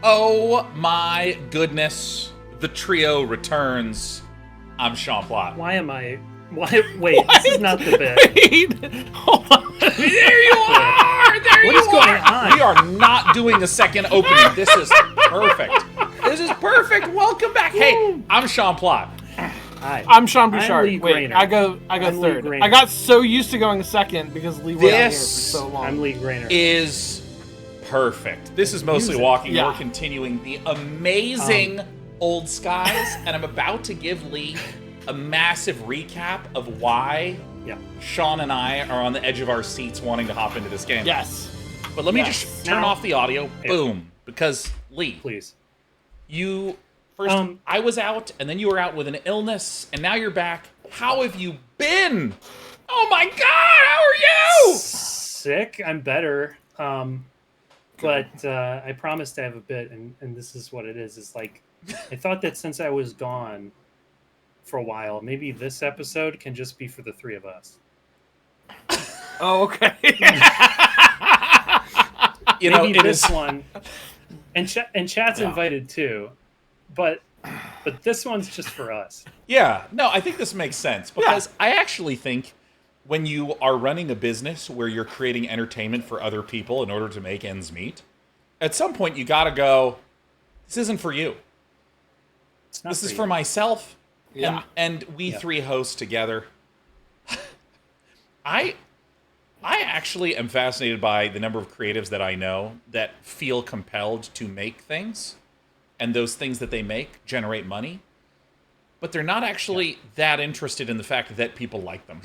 Oh my goodness. The trio returns. I'm Sean Plott. Why am I... Wait, this is not the bit. Wait, hold on. There you are! There What you is going are! on? We are not doing a second opening. This is perfect. This is perfect. Welcome back. Hey, I'm Sean Plott. Hi. I'm Sean I'm Bouchard. Lee Wait, Grainer. I go I'm Lee third. Grainer. I got so used to going second because Lee was here for so long. I'm Lee Grainer. Is perfect. This is Mostly Music. Walking. Yeah. We're continuing the amazing Old Skies, and I'm about to give Lee a massive recap of why Sean and I are on the edge of our seats wanting to hop into this game. Yes. But let me Yes. just turn Now- off the audio. Boom. Because, Lee, Please. you... First, I was out, and then you were out with an illness, and now you're back. How have you been? Oh my God, how are you? Sick. I'm better. But I promised to have a bit, and this is what it is. It's like, I thought that since I was gone for a while, maybe this episode can just be for the three of us. Oh, okay. You know, Maybe it this is... one, and chat's invited too, but this one's just for us. Yeah, no, I think this makes sense because I actually think when you are running a business where you're creating entertainment for other people in order to make ends meet, at some point you gotta go, this isn't for you. It's not This is you. for myself. Yeah. And we three host together. I actually am fascinated by the number of creatives that I know that feel compelled to make things, and those things that they make generate money, but they're not actually that interested in the fact that people like them.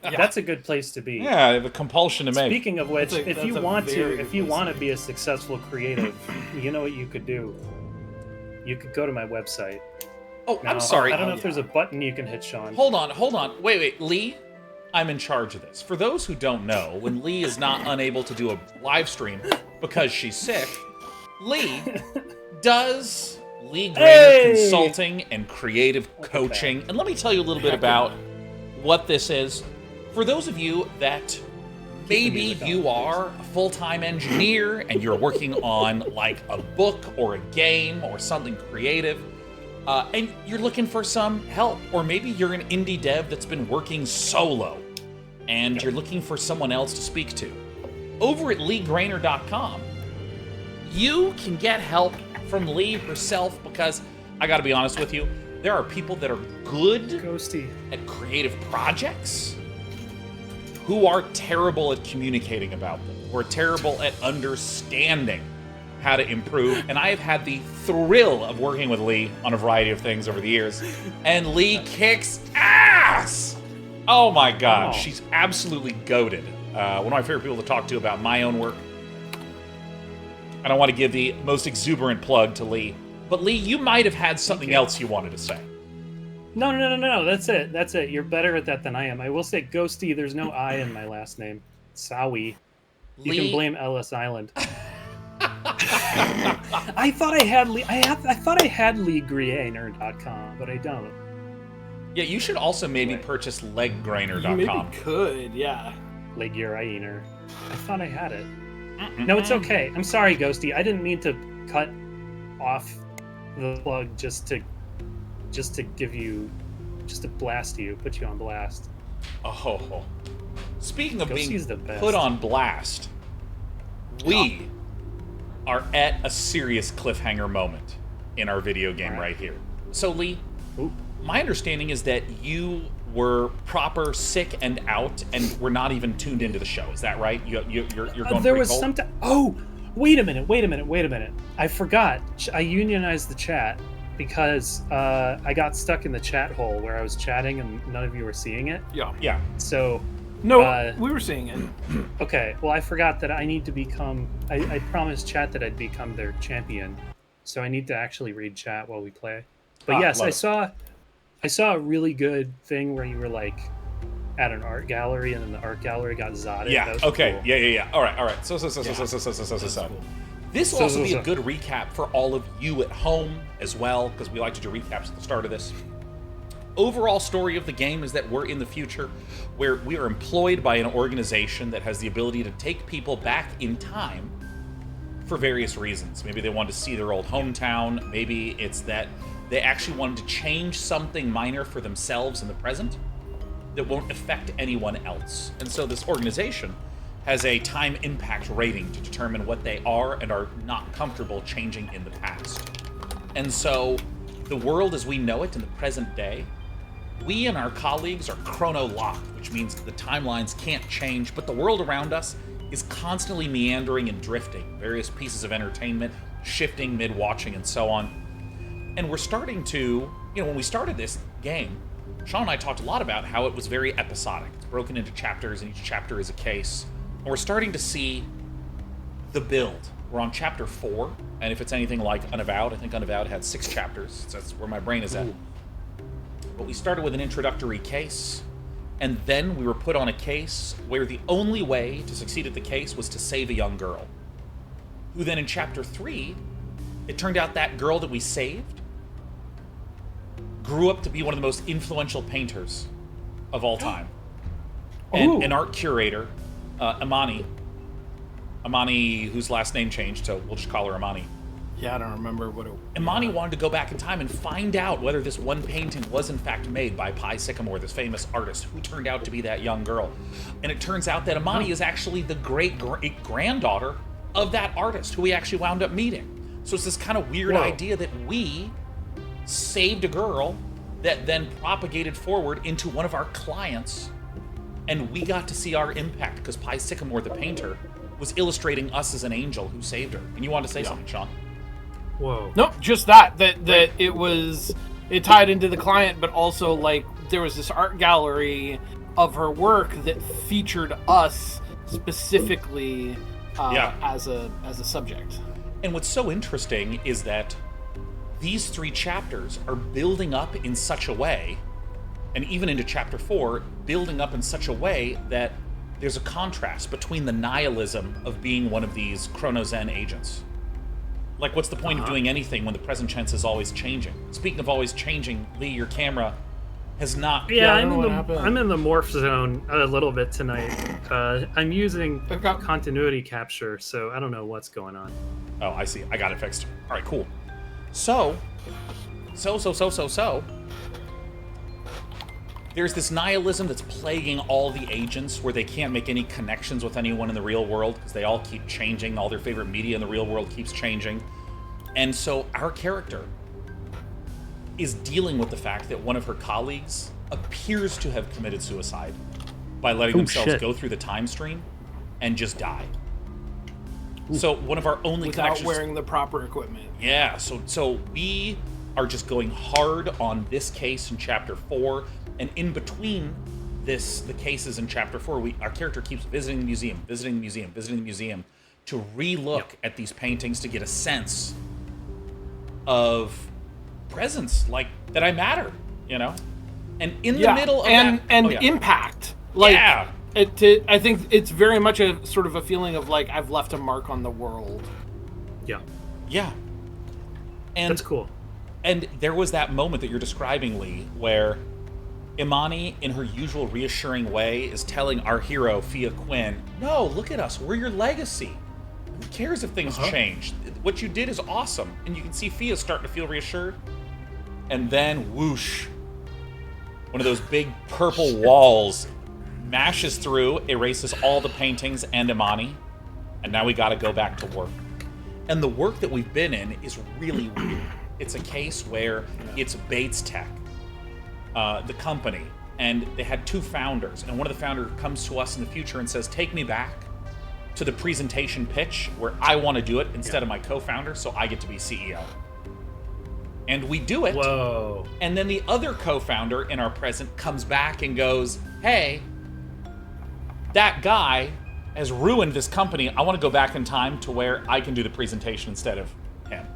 That's a good place to be. Yeah, they have a compulsion to make. Speaking of which, if you that's a want very to, good if you place. want to be a successful creative, you know what you could do. You could go to my website. Oh, Now, I'm sorry. I don't know if there's a button you can hit, Sean. Hold on. Wait, Lee, I'm in charge of this. For those who don't know, when Lee is not unable to do a live stream because she's sick, Lee does Lee Grainer consulting and creative coaching. And let me tell you a little bit about what this is. For those of you that maybe you are a full-time engineer and you're working on like a book or a game or something creative, and you're looking for some help, or maybe you're an indie dev that's been working solo and you're looking for someone else to speak to. Over at LeeGrainer.com, you can get help from Lee herself because, I gotta be honest with you, there are people that are good Ghosty. at creative projects who are terrible at communicating about them, who are terrible at understanding how to improve. And I have had the thrill of working with Lee on a variety of things over the years, and Lee kicks ass! Oh my God, she's absolutely goated. One of my favorite people to talk to about my own work. And I want to give the most exuberant plug to Lee. But Lee, you might have had something else you wanted to say. No. That's it. You're better at that than I am. I will say Ghosty. There's no I in my last name. Sawi. You Lee- can blame Ellis Island. I thought I had Lee. I thought I had LeeGrainer.com, but I don't. Yeah, you should also maybe Right. purchase You leggrainer.com. maybe could, yeah. LeeGrainer. I thought I had it. No, it's okay. I'm sorry, Ghosty. I didn't mean to cut off the plug just to blast you, put you on blast. Oh. Speaking of Ghosty's the being best. put on blast, we are at a serious cliffhanger moment in our video game All right. right here. So, Lee, Ooh. my understanding is that you were proper sick and out, and were not even tuned into the show. Is that right? You're going There pretty was cold? some. Oh, wait a minute. I forgot. I unionized the chat because I got stuck in the chat hole where I was chatting and none of you were seeing it. Yeah. So, No, we were seeing it. okay. Well, I forgot that I need to become. I promised chat that I'd become their champion, so I need to actually read chat while we play. But yes, love I it. saw a really good thing where you were like at an art gallery, and then the art gallery got zotted. Yeah. That was Okay. cool. Yeah. All right. So. This will also be a good recap for all of you at home as well, because we like to do recaps at the start of this. Overall story of the game is that we're in the future where we are employed by an organization that has the ability to take people back in time for various reasons. Maybe they wanted to see their old hometown. Maybe it's that they actually wanted to change something minor for themselves in the present that won't affect anyone else. And so this organization has a time impact rating to determine what they are and are not comfortable changing in the past. And so the world as we know it in the present day, we and our colleagues are chrono-locked, which means the timelines can't change, but the world around us is constantly meandering and drifting, various pieces of entertainment shifting mid-watching and so on. And we're starting to, when we started this game, Sean and I talked a lot about how it was very episodic. It's broken into chapters, and each chapter is a case. And we're starting to see the build. We're on chapter 4, and if it's anything like Unavowed, I think Unavowed had 6 chapters. So that's where my brain is at. Ooh. But we started with an introductory case, and then we were put on a case where the only way to succeed at the case was to save a young girl. Who then in chapter 3, it turned out that girl that we saved grew up to be one of the most influential painters of all time. And an art curator, Imani, whose last name changed, so we'll just call her Imani. Yeah, I don't remember what it was. Imani wanted to go back in time and find out whether this one painting was in fact made by Pi Sycamore, this famous artist who turned out to be that young girl. And it turns out that Imani is actually the great-granddaughter of that artist who we actually wound up meeting. So it's this kind of weird idea that we saved a girl that then propagated forward into one of our clients, and we got to see our impact because Pi Sycamore, the painter, was illustrating us as an angel who saved her. And you wanted to say something, Sean? Whoa. Nope, just that it tied into the client, but also like there was this art gallery of her work that featured us specifically as a subject. And what's so interesting is that these 3 chapters are building up in such a way, and even into chapter 4, building up in such a way that there's a contrast between the nihilism of being one of these Chrono-Zen agents. Like, what's the point of doing anything when the present tense is always changing? Speaking of always changing, Lee, your camera has not... Yeah, I'm in the morph zone a little bit tonight. I'm using continuity capture, so I don't know what's going on. Oh, I see. I got it fixed. All right, cool. So, there's this nihilism that's plaguing all the agents where they can't make any connections with anyone in the real world because they all keep changing. All their favorite media in the real world keeps changing. And so our character is dealing with the fact that one of her colleagues appears to have committed suicide by letting themselves go through the time stream and just die. So one of our only without wearing the proper equipment. Yeah, so we are just going hard on this case in chapter 4, and in between the cases in chapter 4, our character keeps visiting the museum to re-look at these paintings to get a sense of presence, like that I matter, And in the middle of impact, I think it's very much a sort of a feeling of like I've left a mark on the world. Yeah. And that's cool. And there was that moment that you're describing, Lee, where Imani, in her usual reassuring way, is telling our hero, Fia Quinn, no, look at us, we're your legacy. Who cares if things change? What you did is awesome. And you can see Fia starting to feel reassured. And then, whoosh, one of those big purple walls mashes through, erases all the paintings and Imani, and now we gotta go back to work. And the work that we've been in is really weird. It's a case where it's Bates Tech, the company, and they had 2 founders, and one of the founders comes to us in the future and says, take me back to the presentation pitch where I want to do it instead of my co-founder, so I get to be CEO. And we do it. Whoa. And then the other co-founder in our present comes back and goes, hey, that guy has ruined this company. I want to go back in time to where I can do the presentation instead of him.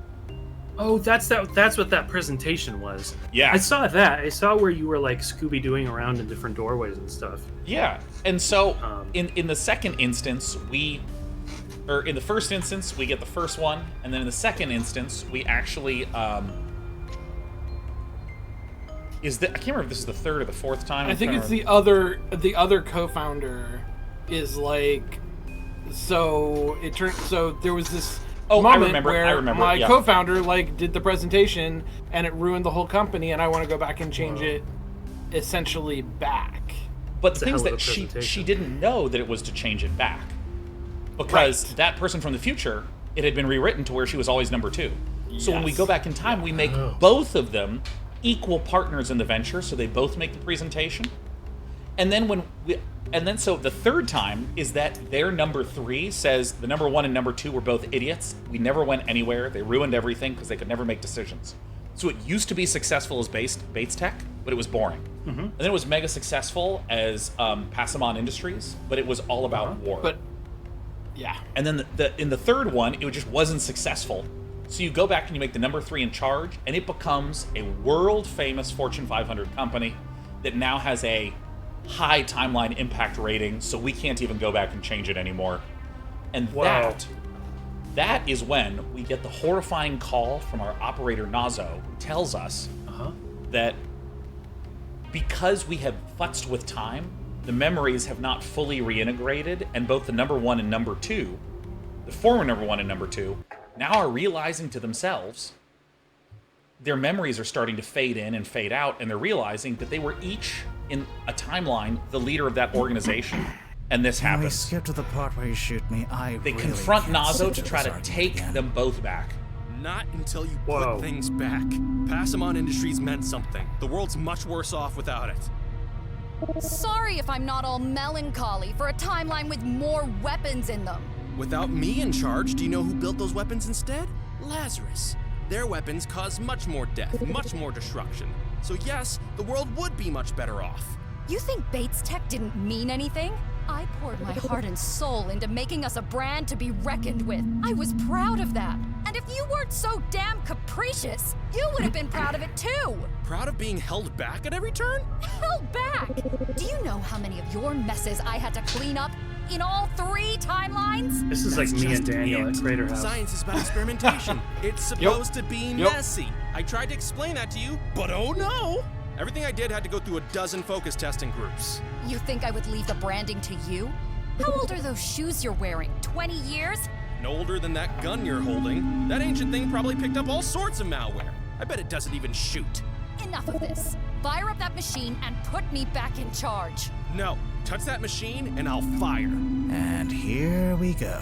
Oh, that's what that presentation was. Yeah. I saw that. I saw where you were like Scooby-Dooing around in different doorways and stuff. Yeah. And so in the second instance, in the first instance, we get the first one, and then in the second instance, we actually I can't remember if this is the 3rd or the 4th time. I think it's the other co-founder is like, so there was this Oh, moment I remember. my Yeah. co-founder like did the presentation and it ruined the whole company, and I want to go back and change it essentially back. But the a thing is hell of that a she presentation. didn't know that it was to change it back. Because Right. that person from the future, it had been rewritten to where she was always number 2. So when we Yes. go back in time, we make both of them equal partners in the venture, so they both make the presentation. And then so the third time is that their number 3 says the number 1 and number 2 were both idiots. We never went anywhere. They ruined everything because they could never make decisions. So it used to be successful as Bates Tech, but it was boring. And then it was mega successful as Passamon Industries, but it was all about war. But yeah, And then in the third one, it just wasn't successful. So you go back and you make the number 3 in charge, and it becomes a world-famous Fortune 500 company that now has a high timeline impact rating, so we can't even go back and change it anymore. And Wow. that is when we get the horrifying call from our operator Nazo, who tells us that because we have futzed with time, the memories have not fully reintegrated, and both the number 1 and number 2, the former number 1 and number 2, now are realizing to themselves their memories are starting to fade in and fade out, and they're realizing that they were each, in a timeline, the leader of that organization. And this Can we happens. skip to the part where you shoot me? They confront can't Nazo sit to through try this to argument take again. them both back. Not until you Whoa. put things back. Passamon Industries meant something. The world's much worse off without it. Sorry if I'm not all melancholy for a timeline with more weapons in them. Without me in charge, do you know who built those weapons instead? Lazarus. Their weapons cause much more death, much more destruction. So yes, the world would be much better off. You think Bates Tech didn't mean anything? I poured my heart and soul into making us a brand to be reckoned with. I was proud of that. And if you weren't so damn capricious, you would have been proud of it too. Proud of being held back at every turn? Held back! Do you know how many of your messes I had to clean up in all 3 timelines? This is like That's me and just Daniel it. at Crater House. Science is about experimentation. It's supposed to be messy. I tried to explain that to you, but oh no! Everything I did had to go through a dozen focus testing groups. You think I would leave the branding to you? How old are those shoes you're wearing? 20 years? No older than that gun you're holding. That ancient thing probably picked up all sorts of malware. I bet it doesn't even shoot. Enough of this. Fire up that machine and put me back in charge. No, touch that machine and I'll fire. And here we go.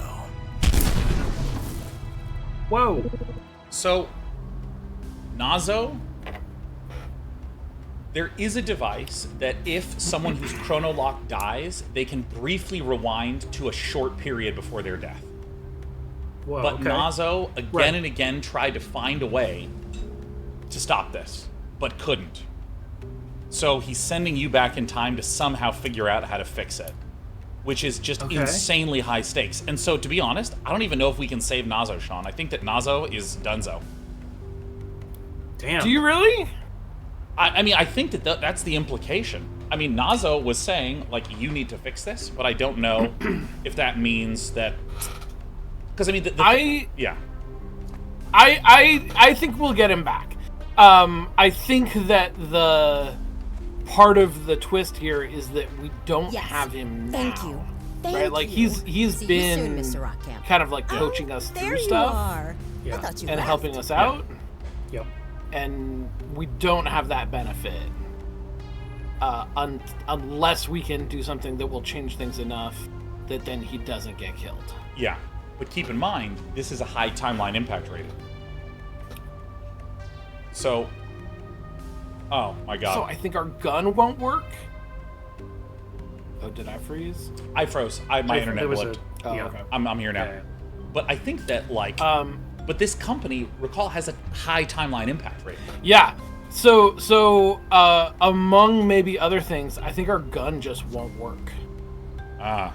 Whoa. So, Nazo, there is a device that if someone who's chronolocked dies, they can briefly rewind to a short period before their death. Whoa. But Okay. Nazo again Right. and again tried to find a way to stop this, but couldn't. So he's sending you back in time to somehow figure out how to fix it, which is just Okay. insanely high stakes. And so, to be honest, I don't even know if we can save Nazo, Sean. I think that Nazo is donezo. Damn. do you really? I mean, I think that that's the implication. I mean, Nazo was saying, like, you need to fix this, but I don't know if that means that... Because, I mean, yeah. I think we'll get him back. I think that the part of the twist here is that we don't Yes. have him now. Thank you. Thank Right? Like, you. he's See been you soon, Mr. Rockcamp. kind of like coaching us There through you stuff are. Yeah. I thought you and left. helping us out, Yep. and we don't have that benefit unless we can do something that will change things enough that then he doesn't get killed. Yeah. But keep in mind, this is a high timeline impact rating. So... Oh, my God. So I think our gun won't work. Oh, did I freeze? I froze. My There internet was blipped. Oh, yeah. okay. I'm here now. Yeah. But I think that, like... but this company, recall, has a high timeline impact rating. Yeah. So among maybe other things, I think our gun just won't work. Ah.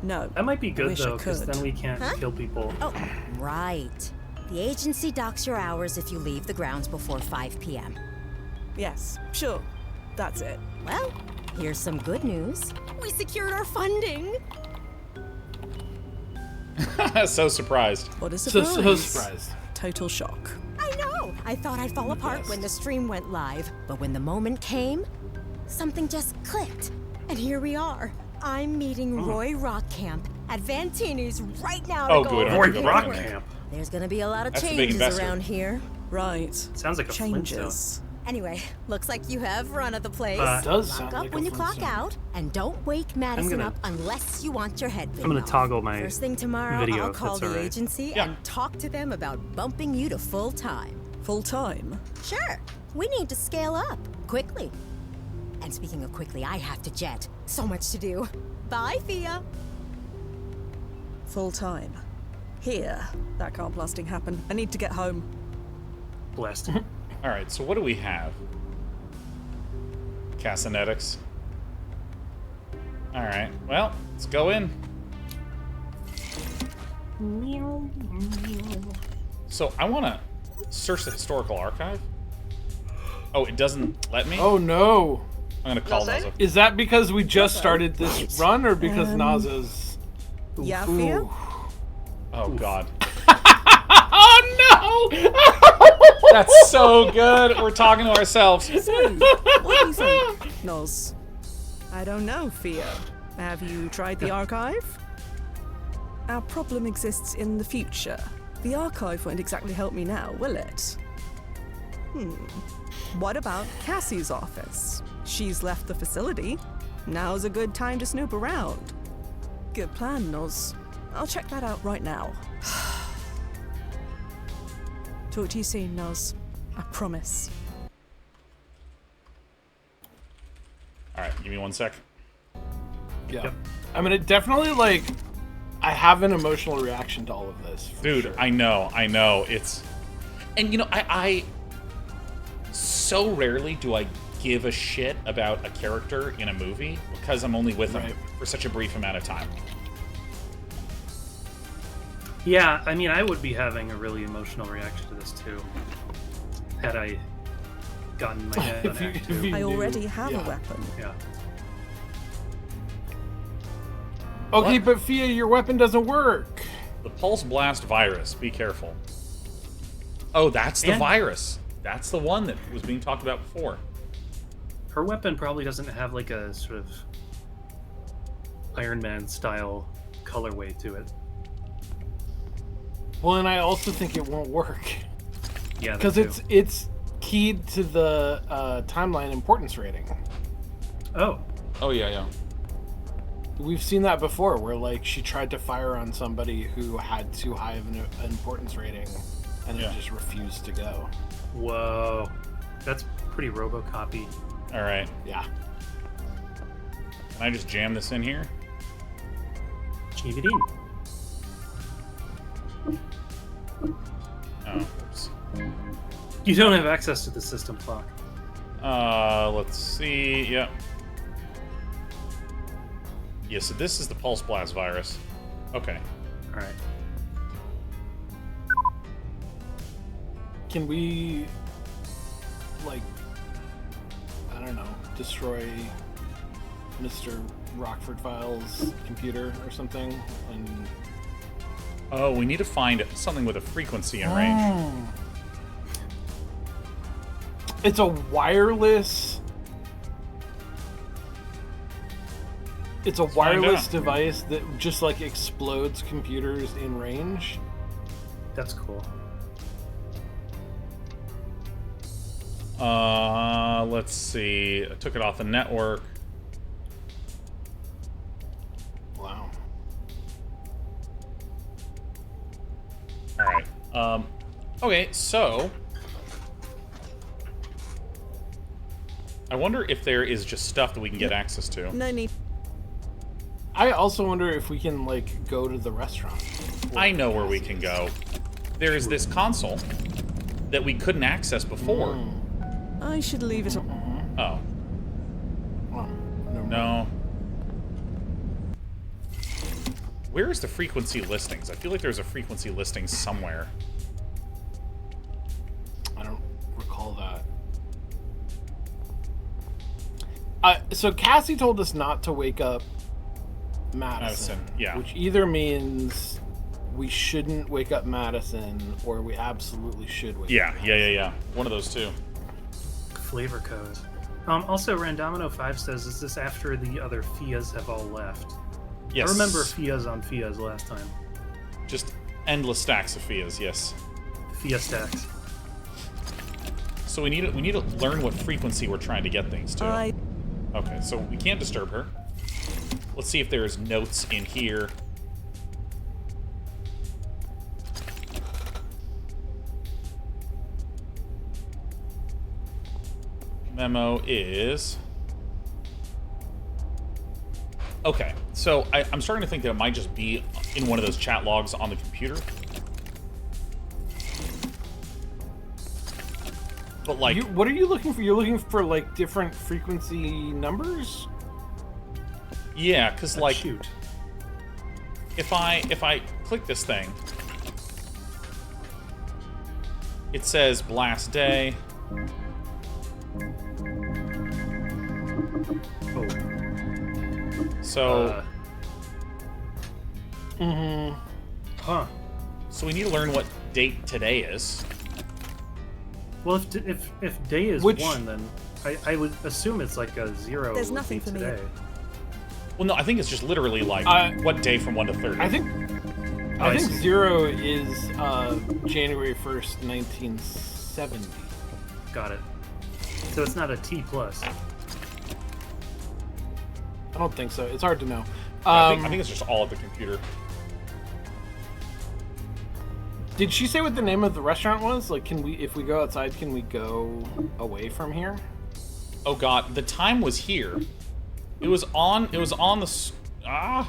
No. That might be I good wish I though, because could. then we can't Huh? kill people. Oh, right. The agency docks your hours if you leave the grounds before 5 p.m. Yes, sure. That's it. Well, here's some good news. We secured our funding. So surprised. What a So surprise. surprised. Total shock. I know. I thought I'd fall apart Yes. when the stream went live, but when the moment came, something just clicked. And here we are. I'm meeting Roy Rockcamp at Vantini's right now Oh, to good. go Void over Rock paperwork. Camp. There's gonna be a lot of That's the big changes investor. around here. Right. Sounds like a Flintstone. Changes. Anyway, looks like you have run of the place. Does Lock sound up like when a you clock Flintstone. out, and don't wake Madison gonna- up unless you want your head bitten I'm gonna off. toggle my First thing tomorrow, video, I'll if call that's the all right. agency Yeah. and talk to them about bumping you to full time. Full time. Sure, we need to scale up quickly. And speaking of quickly, I have to jet. So much to do. Bye, Fia. Full time. Here. That can't blasting happen. I need to get home. Blessed. All right, so what do we have? Cassinetics. All right, well, let's go in. So I want to search the historical archive. Oh, it doesn't let me? Oh no! I'm going to call Naza. Is that because we just started this run, or because Naza's? Yeah, Fia? Ooh. Oh, God. Oh no! That's so good. We're talking to ourselves. So, what do you think, Noz? I don't know, Fia. Have you tried the archive? Our problem exists in the future. The archive won't exactly help me now, will it? What about Cassie's office? She's left the facility. Now's a good time to snoop around. Good plan, Noz. I'll check that out right now. Talk to you soon, Noz. I promise. All right, give me 1 sec. Yeah. Yep. I mean, it definitely like. I have an emotional reaction to all of this, for Dude, sure. I know. It's... And, you know, I so rarely do I give a shit about a character in a movie because I'm only with them Right. for such a brief amount of time. Yeah, I mean, I would be having a really emotional reaction to this too, had I gotten my head on If you- Act if 2. you- I already have Yeah. a weapon. Yeah. Okay, What? but Fia, your weapon doesn't work. The Pulse Blast virus. Be careful. Oh, that's the And- virus. That's the one that was being talked about before. Her weapon probably doesn't have like a sort of Iron Man style colorway to it. Well, and I also think it won't work Yeah, that because too. it's keyed to the timeline importance rating. Oh, Oh, yeah. We've seen that before, where like she tried to fire on somebody who had too high of an importance rating, and Yeah. it just refused to go. whoa, that's pretty RoboCop-y. All right. Yeah. Can I just jam this in here? Keep it in. Oh, oops. You don't have access to the system clock. Let's see. Yep. Yeah, so this is the Pulse Blast virus. Okay. All right. Can we, like, I don't know, destroy Mr. Rockford Files' computer or something? And Oh, we need to find something with a frequency in range. It's a wireless. It's a find wireless out. device that just like explodes computers in range. That's cool. Let's see. I took it off the network. Wow. All right. Okay, so I wonder if there is just stuff that we can get access to. No need. I also wonder if we can like go to the restaurant. I know where we can go. There is this console that we couldn't access before. I should leave it. Oh, Oh, never mind. no. Where is the frequency listings? I feel like there's a frequency listing somewhere. I don't recall that. So Cassie told us not to wake up Madison, yeah. which either means we shouldn't wake up Madison or we absolutely should wake up Yeah. One of those two. Flavor code. Also, Randomino5 says, is this after the other Fias have all left? Yes. I remember Fias on Fias last time. Just endless stacks of Fias, yes. Fia stacks. So we need to learn what frequency we're trying to get things to. Okay, so we can't disturb her. Let's see if there's notes in here. Memo is... Okay, so I'm starting to think that it might just be in one of those chat logs on the computer. But like... What are you looking for? You're looking for, like, different frequency numbers? Yeah, because, like... Shoot. If I click this thing... It says blast day. Oh. So... Huh. So we need to learn what date today is. Well, if day is 1, then I would assume it's like a 0. There's nothing for me. today. Well, no, I think it's just literally like what day from 1 to 30. I think I think 0 is January 1st, 1970. Got it. So it's not a T plus. I don't think so. It's hard to know. I think it's just all at the computer. Did she say what the name of the restaurant was? Like, if we go outside, can we go away from here? Oh god, the time was here. It was on the...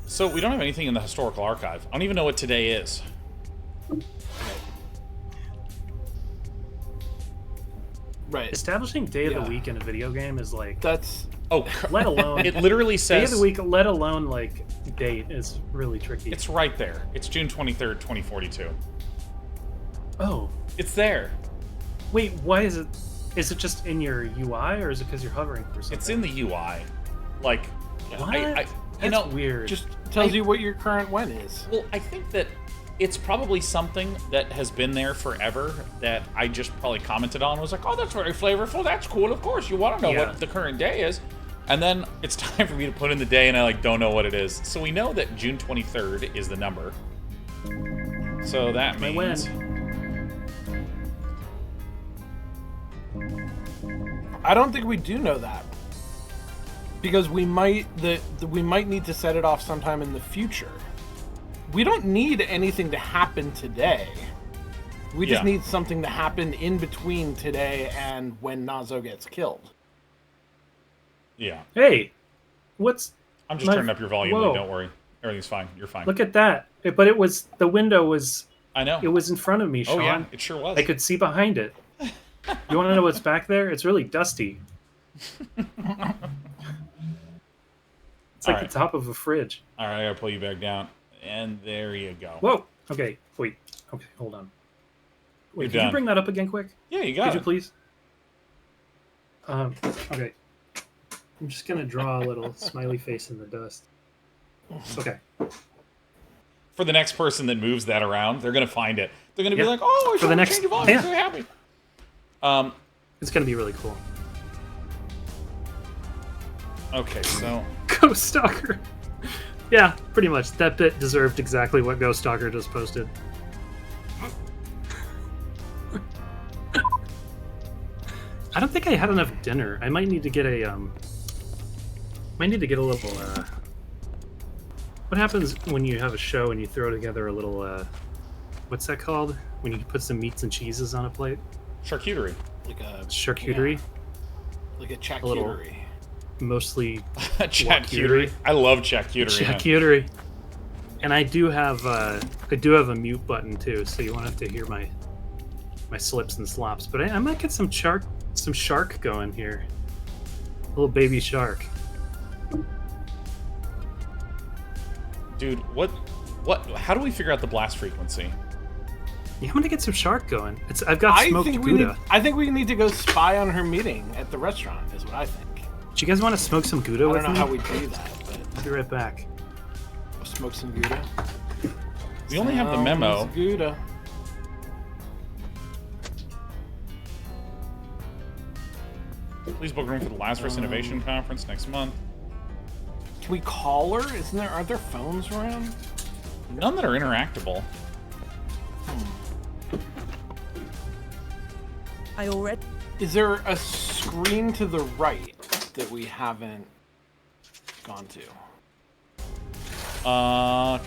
So we don't have anything in the historical archive. I don't even know what today is. Right. Establishing day of the week in a video game is like... That's... Oh, let alone... It literally says... Day of the week, let alone, like, date is really tricky. It's right there. It's June 23rd, 2042. Oh. It's there. Wait, why is it... Is it just in your UI, or is it because you're hovering for something? It's in the UI. Like... What? That's weird. Just tells you what your current when is. Well, I think that it's probably something that has been there forever that I just probably commented on and was like, oh, that's very flavorful. That's cool. Of course, you want to know what the current day is. And then it's time for me to put in the day, and I like don't know what it is. So we know that June 23rd is the number. So that means... I don't think we do know that. Because we might need to set it off sometime in the future. We don't need anything to happen today. We just need something to happen in between today and when Nazo gets killed. Yeah. Hey, what's... I'm just turning up your volume. Lee, don't worry. Everything's fine. You're fine. Look at that. But it was... The window was... I know. It was in front of me, Sean. Oh, yeah. It sure was. I could see behind it. You want to know what's back there? It's really dusty. It's like the top of a fridge. All right, I gotta pull you back down. And there you go. Whoa. Okay, wait. Okay, hold on. Wait, You're could you bring that up again quick? Yeah, you got Could it. you please? Okay. I'm just going to draw a little smiley face in the dust. Okay. For the next person that moves that around, they're going to find it. They're going to be like, oh, I should change the volume. I'm so happy. It's going to be really cool. Okay, so... Ghost Stalker. Yeah, pretty much. That bit deserved exactly what Ghost Stalker just posted. I don't think I had enough dinner. I might need to get a little what happens when you have a show and you throw together a little what's that called? When you put some meats and cheeses on a plate? Charcuterie. Like a charcuterie? Yeah. Like a charcuterie. A little, mostly charcuterie. I love charcuterie. Charcuterie. And I do have a mute button too, so you won't have to hear my slips and slops. But I might get some shark going here. A little baby shark. Dude, what? How do we figure out the blast frequency? Yeah, I'm gonna get some shark going. I've got smoked Gouda. I think we need to go spy on her meeting at the restaurant. Is what I think. Do you guys want to smoke some Gouda with me? I don't know how we do that, but I'll be right back. We'll smoke some Gouda. We only have the memo. Gouda. Please book a room for the Lazarus Innovation Conference next month. Can we call her? Are there phones around? None that are interactable. I already. Is there a screen to the right that we haven't gone to?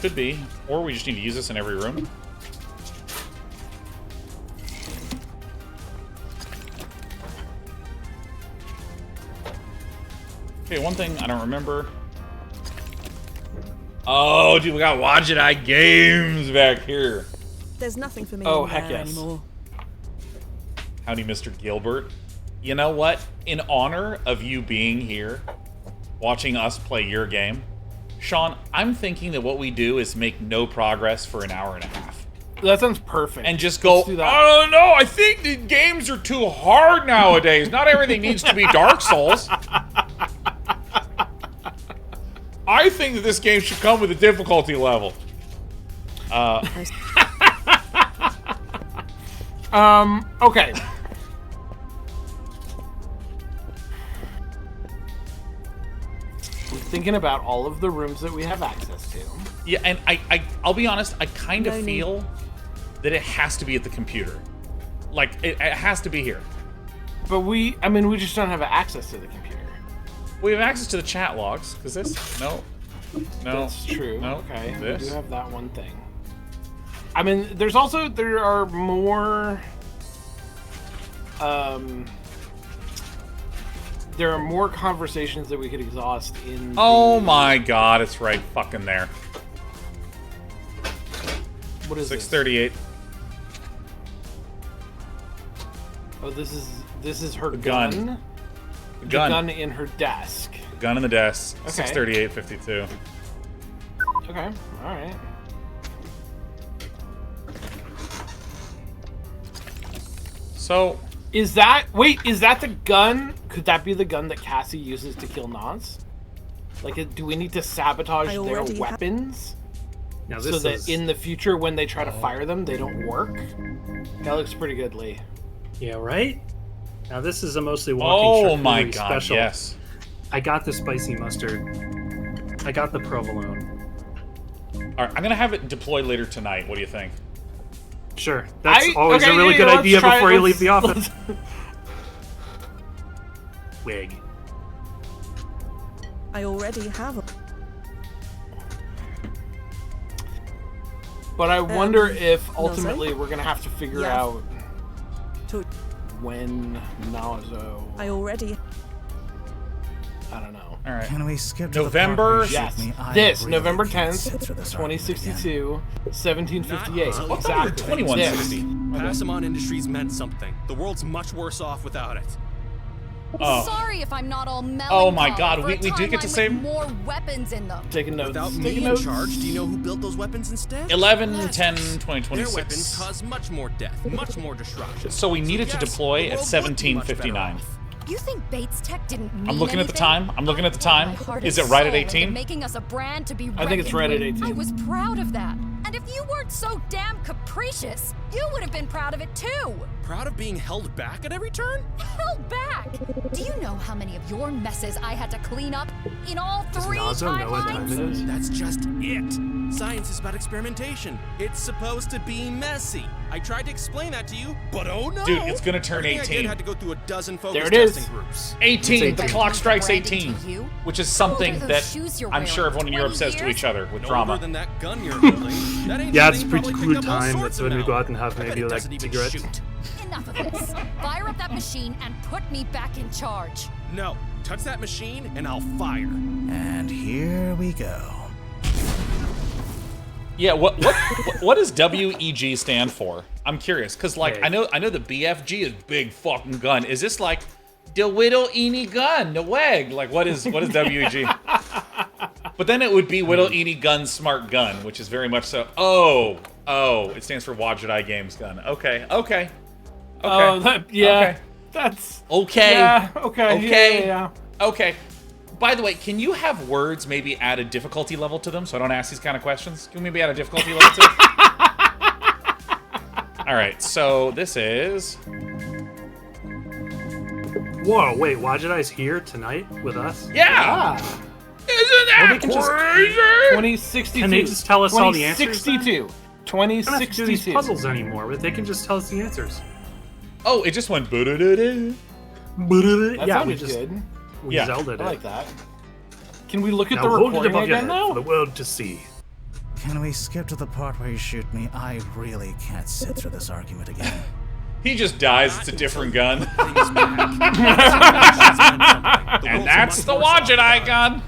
Could be. Or we just need to use this in every room. Okay, one thing I don't remember. Oh, dude, we got WadjetEyeGames back here. There's nothing for me Oh, in heck there yes. anymore. Howdy, Mr. Gilbert. You know what? In honor of you being here, watching us play your game, Sean, I'm thinking that what we do is make no progress for an hour and a half. That sounds perfect. And just go, Let's do that. oh no, I think the games are too hard nowadays. Not everything needs to be Dark Souls. I think that this game should come with a difficulty level. Okay. We're thinking about all of the rooms that we have access to. Yeah, and I'll be honest, I kind of No need. feel that it has to be at the computer. Like, it has to be here. But we just don't have access to the computer. We have access to the chat logs. Is this? No. No. That's true. No. Okay. This? We do have that one thing. I mean, there are more. There are more conversations that we could exhaust in. Oh my god, it's right fucking there. What is 638. Oh, this is her gun. gun. The The gun. gun in her desk. Gun in the desk. Okay. 638.52. Okay. All right. So, Is that the gun? Could that be the gun that Cassie uses to kill Nas? Like, do we need to sabotage I their already ha- weapons Now so this that is in the future, when they try to fire them, they don't work? That looks pretty good, Lee. yeah, right. Now this is a mostly walking oh my charcuterie god, special. yes. I got the spicy mustard. I got the provolone. Alright, I'm gonna have it deployed later tonight. What do you think? Sure, that's always a really good let's idea try it. before you leave Let's- the office. Wig. I already have a. But I wonder if ultimately Nazo? we're gonna have to figure Yeah. out To- when Nazo. I already. I don't know. Alright. Can we skip to November- the part where you shoot Yes, me? I this really November can't 10th, sit through this argument again. 2062, 1758. Not- Exactly. 2160. Passamon Industries meant something. The world's much worse off without it. Oh. Sorry if I'm not all melancholy. Oh my God, for we a do get to timeline with save- more weapons in them. Taking notes. Without me Taking in notes. charge, do you know who built those weapons instead? 11/10/2026. Their weapons cause much more death, much more destruction. So we needed to yes, deploy the at world would be much better 17:59. off. You think Bates Tech didn't mean I'm looking at the anything? time. I'm looking at the I poured time. my heart Is and it right at soul into 18? Making us a brand to be I think it's reckoned right at with. 18. I was proud of that. And if you weren't so damn capricious, you would have been proud of it too. Proud of being held back at every turn? Held back. Do you know how many of your messes I had to clean up in all Does 3 Nazo know what time timelines? it is? That's just it. Science is about experimentation. It's supposed to be messy. I tried to explain that to you, but oh no! Dude, it's gonna turn Everything I 18. did had to go through a dozen focus There it is. testing groups. 18. The It's clock strikes Branded 18. to you? Which is How old something are those that shoes you're I'm sure wearing? everyone in Europe 20 says to years? each other with No drama. older than that gun you're holding. That ain't Yeah, something it's you pretty probably cool picked up all time. sorts That's of when we now. go out and have I bet maybe it like doesn't even cigarettes. shoot. Enough of this. Fire up that machine and put me back in charge. No, touch that machine and I'll fire. And here we go. Yeah, what does WEG stand for? I'm curious, cause like Big. I know the BFG is big fucking gun. Is this like the Whittle Eeny gun, the WEG? Like what is WEG? But then it would be Whittle Eeny Gun Smart Gun, which is very much so. Oh, it stands for WadjetEyeGames gun. Okay. Oh, yeah. Okay. That's Okay. Yeah. Okay. Okay. Yeah. Okay. By the way, can you have words maybe add a difficulty level to them so I don't ask these kind of questions? Can we maybe add a difficulty level to it? All right, so this is... Whoa, wait, WadjetEye's here tonight with us? Yeah! Ah. Isn't that crazy? 2062. Can they just tell us all the answers? 2062. We don't have to do these 2062. puzzles anymore, but they can just tell us the answers. Oh, it just went. Ba-da-da-da. That Yeah, we sounded just good. we Yeah, Zelda'd it. I like that. Can we look at Now the hold it recording above your again head now? for the world to see. Can we skip to the part where you shoot me? I really can't sit through this argument again. He just dies. It's a different gun. Things back. And that's the WadjetEye gun.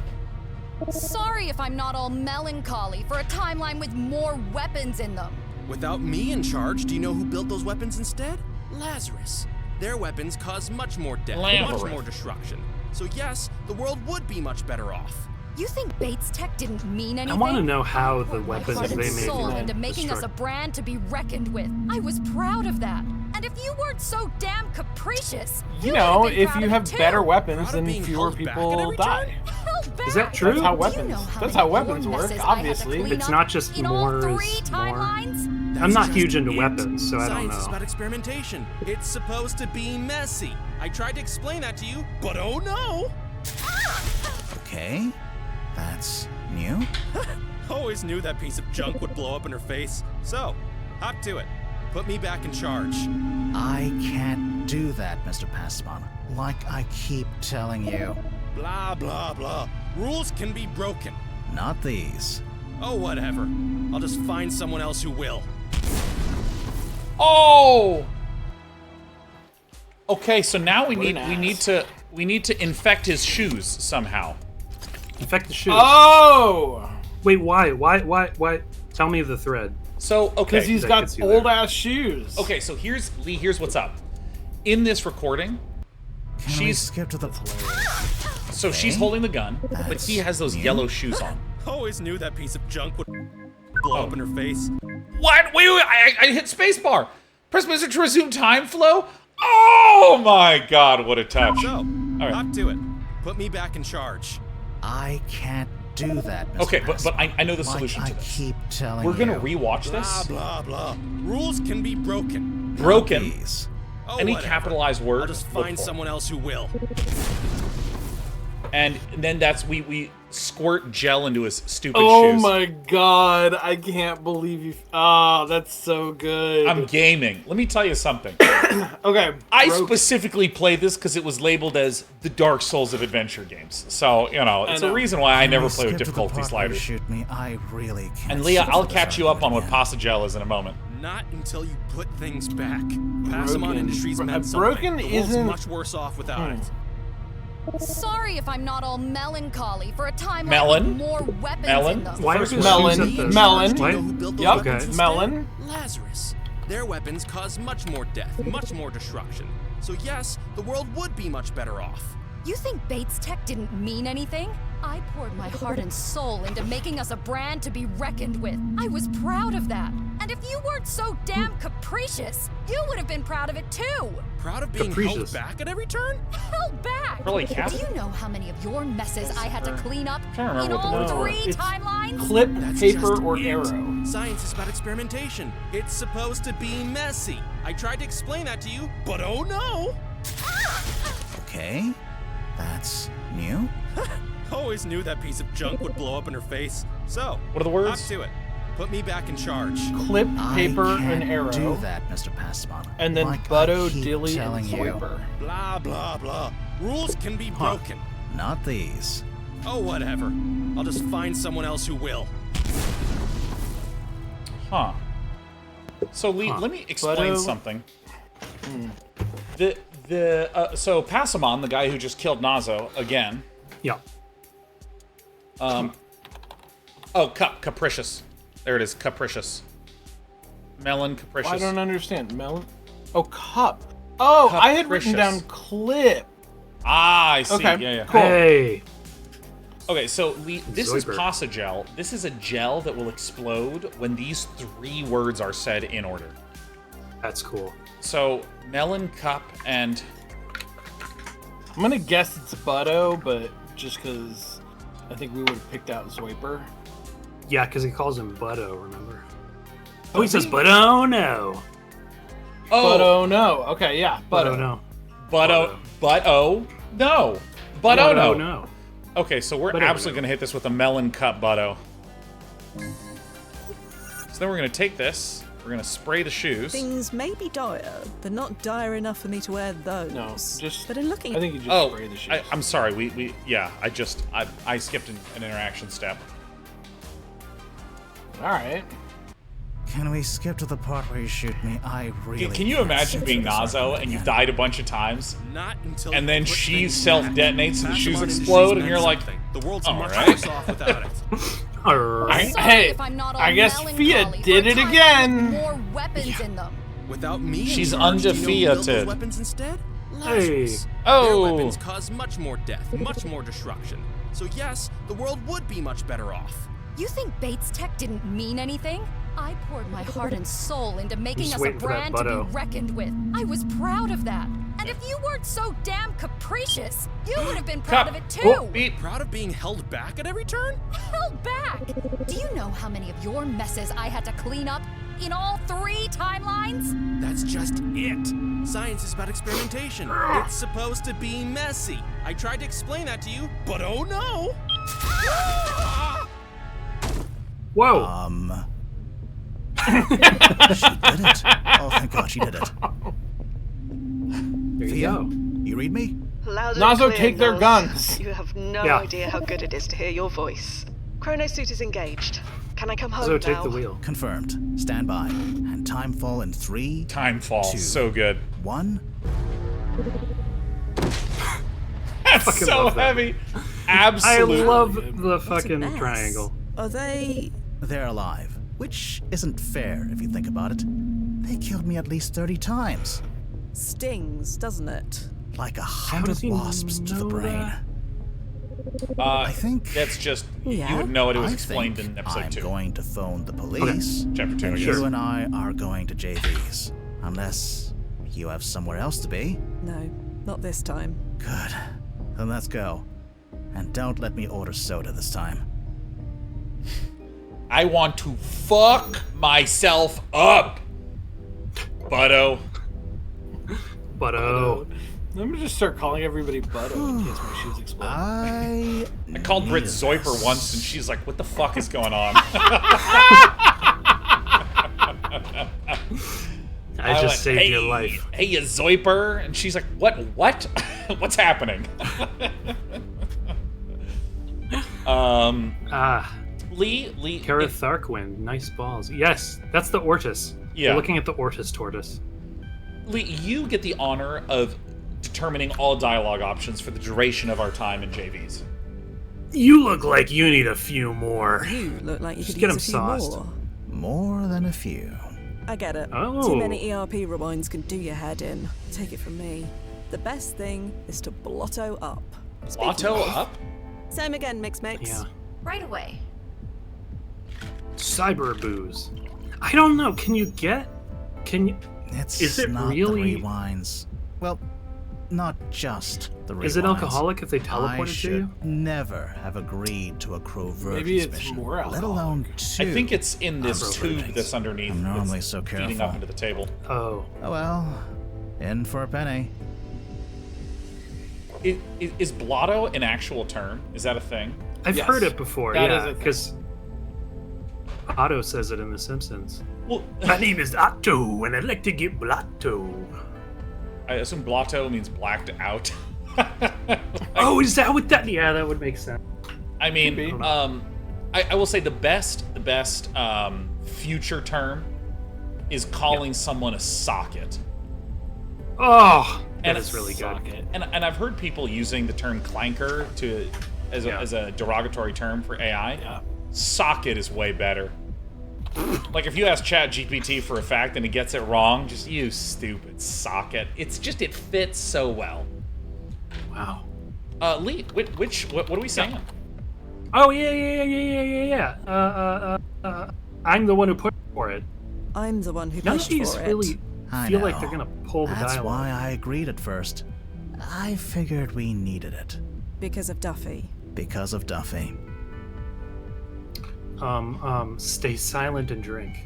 Sorry if I'm not all melancholy for a timeline with more weapons in them. Without me in charge, do you know who built those weapons instead? Lazarus. Their weapons cause much more death, Lazarus. much more destruction. So yes, the world would be much better off. You think Bates Tech didn't mean anything? I want to know how the My weapons heart they and made soul were into making us a destructive. brand to be reckoned with. I was proud of that. And if you weren't so damn capricious, You would have know, been if proud you of have it too. better weapons, Proud of then being fewer held back at people every die. Held back. Is that true? That's how Do you weapons. know how That's many how more weapons work. messes I had to Obviously, clean It's up not just in more all is 3 more. timelines? I'm not That's huge just into it. weapons, so I don't Science is know. about experimentation. It's supposed to be messy. I tried to explain that to you, but oh no! Okay, that's new. Always knew that piece of junk would blow up in her face. So, hop to it. Put me back in charge. I can't do that, Mr. Passmon. Like I keep telling you. Blah, blah, blah. Rules can be broken. Not these. Oh, whatever. I'll just find someone else who will. Oh. Okay, so now we What need an ass. we need to infect his shoes somehow. Infect the shoes. Oh, Wait, why? Why? Tell me the thread. So because okay, he's that got gets you there. old ass shoes. okay. So here's Lee. Here's what's up. In this recording, Can we she's skip to the so she's holding the gun, but he has those yellow shoes on. Always knew that piece of junk would blow up in her face. What? Wait! I hit spacebar. Press Mr. to resume time flow. Oh my God! What a touch. So, right. hop to it. Put me back in charge. I can't do that, Mr. Okay, but Passmon. I know the Like solution to I this. keep telling We're gonna you. rewatch Blah, this. blah, blah. Rules can be broken. Broken. These. Oh, Any whatever. capitalized word. I'll just look find for it. someone else who will. And then that's we squirt gel into his stupid Oh shoes. my god, I can't believe you. Ah, that's so good. I'm gaming. Let me tell you something. okay. I broke- specifically played this because it was labeled as the Dark Souls of adventure games. So, you know, it's I a know. reason why I Can never we play with skip to the difficulty part where you sliders. Shoot me. I really can't. And Leah, sit I'll through this catch you up on what argument Pasagel is in a moment. Not until you put things back. Passamon Industries meant something. Broken The world's isn't- much worse off without it. Sorry if I'm not all melancholy for a timeline Melon? with more weapons Melon? in them. Why are First his Melon. shoes at the Melon. Do you know What? who built those Yep. weapons Okay. instead? Melon. Lazarus. Their weapons cause much more death, much more destruction. So yes, the world would be much better off. You think Bates Tech didn't mean anything? I poured my heart and soul into making us a brand to be reckoned with. I was proud of that. And if you weren't so damn capricious, you would have been proud of it too. Proud of being Capricious. held back at every turn? Held back. Really, Cap? Do you know how many of your messes I had to clean up Can't remember in what the all words were. 3 It's timelines? Clip, That's paper, just or it. arrow. Science is about experimentation. It's supposed to be messy. I tried to explain that to you, but oh no! Okay, that's new. Always knew that piece of junk would blow up in her face. So, What are the hop words? to it. Put me back in charge. Clip, I paper, can't and arrow. do that, Mr. Passmon. And then like Butto, I keep Dilly, and telling you. Swiper. Blah, blah, blah. Rules can be broken. Not these. Oh, whatever. I'll just find someone else who will. Huh. So Lee, let me explain But, something. So Passamon, the guy who just killed Nazo again. Yeah. Capricious. There it is, capricious. Melon capricious. I don't understand. Melon? Oh, cup. Oh, I had written Capricious. down clip. Ah, I see. Okay, Yeah. cool. Hey. Okay, so Lee, this is Zoiper. Pasagel. This is a gel that will explode when these 3 words are said in order. That's cool. So melon, cup, and I'm gonna guess it's Butto, but just because I think we would have picked out Swiper. Yeah, because he calls him Butto, remember? Oh, he says Butto, no. But oh no. Okay, yeah. Butto, Butto. no. but oh no. Butto, no. no. Okay, so we're But absolutely going to hit this with a melon cut butto. So then we're going to take this. We're going to spray the shoes. Things may be dire, but not dire enough for me to wear those. No, just. But in looking, I think you just spray the shoes. I'm sorry. Yeah, I skipped an interaction step. All right. Can we skip to the part where you shoot me? I really Can you can't imagine sit being through this Nazo argument and you've again. died a bunch of times, Not until and you then put she things self-detonates and the back. shoes Maximum explode, and indices you're meant like, something. The world's all much right. worse off without it. All right. Sorry Hey, if I'm not all I guess melancholy Fia for did it a time again. with more weapons in them. Without me in She's charge, do you know who built those undefeated. weapons instead? Hey. Lazarus. Oh. Their weapons cause much more death, much more destruction. So yes, the world would be much better off. You think Bates Tech didn't mean anything? I poured my heart and soul into making just us a waiting for that brand to be butto. reckoned with. I was proud of that. And if you weren't so damn capricious, you would have been proud of it too. Oh, beep. Proud of being held back at every turn? Held back. Do you know how many of your messes I had to clean up in all 3 timelines? That's just it. Science is about experimentation. It's supposed to be messy. I tried to explain that to you, but oh no! Whoa. She did it. Oh, thank God she did it. There you Thea, go. you read me? Loud and Nazo, clear, take their Nils. guns. You have no Yeah. idea how good it is to hear your voice. Chronosuit is engaged. Can I come home So now? take the wheel. Confirmed. Stand by. And time fall in 3, Timefall. 2, So good. 1. That's fucking so love that. heavy. I Absolutely. love the It's a fucking mess. triangle. Are they? They're alive, which isn't fair if you think about it. They killed me at least 30 times. Stings, doesn't it? Like does 100 he wasps to the know brain. that? I think That's just, you Yeah. would know it. It was I explained think in episode I'm 2. going to phone the police. Chapter 2, I And guess. you and I are going to JV's. Unless you have somewhere else to be. No, not this time. Good. Then let's go. And don't let me order soda this time. I want to fuck myself up. Butto. But oh. Let me just start calling everybody Butto in case my shoes explode. I called Britt needed Zoiper this. once, and she's like, what the fuck is going on? I just went, saved hey, your life. Hey, you Zoiper. And she's like, what? What's happening? Lee. Kara Tharquin, nice balls. Yes, that's the Ortis. Yeah. We're looking at the Ortis tortoise. Lee, you get the honor of determining all dialogue options for the duration of our time in JVs. You look like you need a few more. You look like you Just could get use a him few sauced. more. More than a few. I get it. Oh. Too many ERP rewinds can do your head in. Take it from me. The best thing is to blotto up. Speaking Auto of, up? Same again, Mix. Yeah. Right away. Cyber booze. I don't know. Can you? It's Is it not really- the rewinds. Well, not just the rewinds. Is it alcoholic if they I teleport it to should you? never have agreed to a covert Maybe it's mission, more let alone alcoholic. 2. I think it's in this Umbrella tube drinks. that's underneath. I'm normally that's so feeding careful. up into the table. Oh. Oh well, in for a penny. Is blotto an actual term? Is that a thing? I've Yes. heard it before. That is Yeah, a thing. because Otto says it in The Simpsons. Well, My name is Otto, and I'd like to get blotto. I assume blotto means blacked out. Oh, is that what that? Yeah, that would make sense. I mean, Could be. I will say the best future term is calling someone a socket. Oh, that And is it's really good. Socket. And I've heard people using the term clanker as a derogatory term for AI. Yeah. Socket is way better. Like if you ask ChatGPT for a fact and it gets it wrong, just you stupid socket. It fits so well. Wow. Lee, what are we saying? Oh yeah. I'm the one who pushed for it. I'm the one who None of pushed these for really I feel know. like they're gonna pull the That's dialogue. why I agreed at first. I figured we needed it. it because of Duffy. Because of Duffy. Stay silent and drink.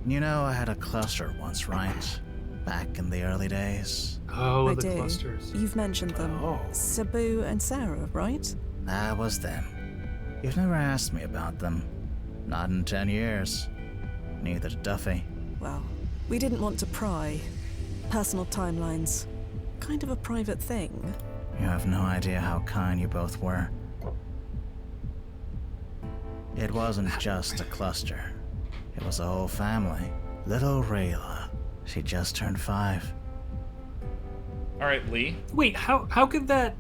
You know, I had a cluster once, right? back in the early days. Oh, I the do. clusters. You've mentioned them. Oh. Sabu and Sarah, right? That was them. You've never asked me about them. Not in 10 years. Neither did Duffy. Well, we didn't want to pry. Personal timelines. Kind of a private thing. You have no idea how kind you both were. It wasn't just a cluster. It was a whole family. Little Rayla. She just turned 5. All right, Lee. Wait, how could that?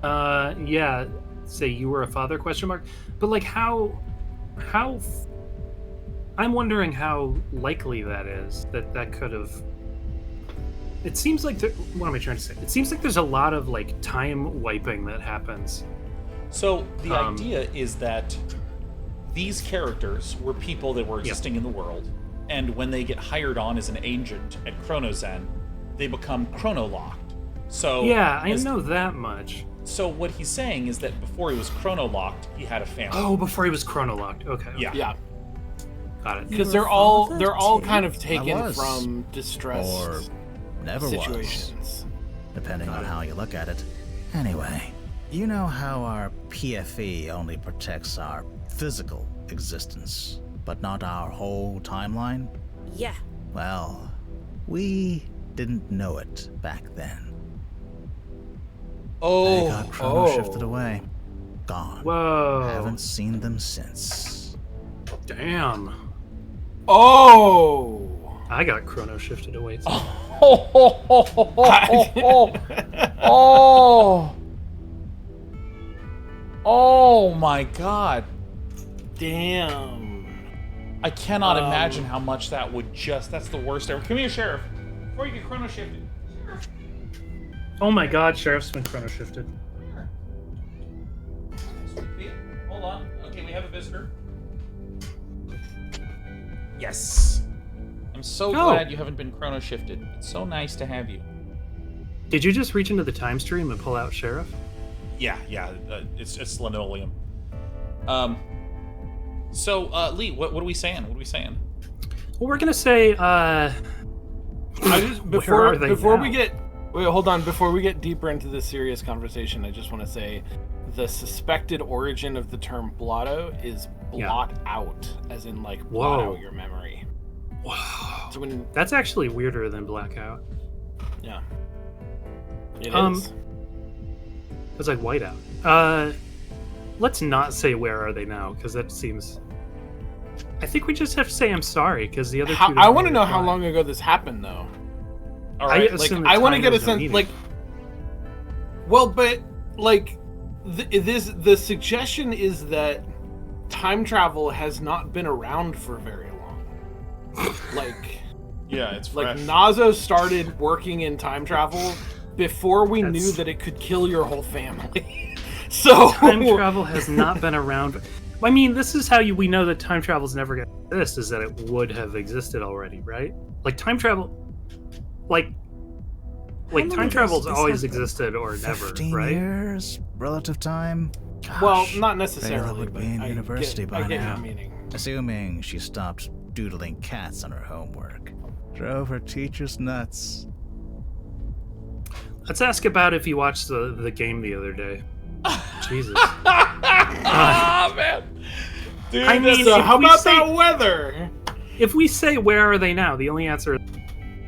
Yeah, say you were a father? Question mark. But like, how? I'm wondering how likely that is. That could have. It seems like what am I trying to say? It seems like there's a lot of like time wiping that happens. So the idea is that these characters were people that were existing in the world, and when they get hired on as an agent at Chronozen, they become chronolocked. So yeah, I know that much. So what he's saying is that before he was chronolocked, he had a family. Oh, before he was chronolocked. Okay. Yeah. Got it. Because You they're were a all father, kind too? of taken was. from distressed Or never situations. was. Depending on how you look at it. Anyway, you know how our PFE only protects our physical existence, but not our whole timeline? Yeah. Well, we didn't know it back then. They got chrono shifted away. Gone. Whoa. Haven't seen them since. Damn. Oh! I got chrono shifted away. Too. Oh my god. Damn. I cannot imagine how much that would that's the worst ever. Come here, Sheriff. Before you get chrono shifted. Sheriff. Oh my god, Sheriff's been chrono shifted. Hold on. Okay, we have a visitor. Yes. I'm so glad you haven't been chrono shifted. It's so nice to have you. Did you just reach into the time stream and pull out Sheriff? Yeah. It's linoleum. So, Lee, what are we saying? Well, we're gonna say, I just before we get before we get deeper into this serious conversation, I just want to say the suspected origin of the term blotto is blot out, as in like blot out your memory. Wow. So when That's actually weirder than blackout. yeah, it is. It's like whiteout. Let's not say where are they now, because that seems. I think we just have to say I'm sorry, because the other two. I want to know how long ago this happened, though. All right. I want to get a sense, like. Well, but like, the suggestion is that time travel has not been around for very long. Like. Yeah, it's like fresh. Nazo started working in time travel before we knew that it could kill your whole family. So time travel has not been around. I mean, this is how we know that time travel's never going to exist, is that it would have existed already, right? Like time travel, like time travel's always existed or never, 15 right? years relative time. Gosh, well, not Rayla necessarily. would But be in I university by get now. your meaning. Assuming she stopped doodling cats on her homework. Drove her teachers nuts. Let's ask about if you watched the game the other day. Jesus. Ah, man. Dude, I mean, So how about say, that weather? If we say where are they now, the only answer is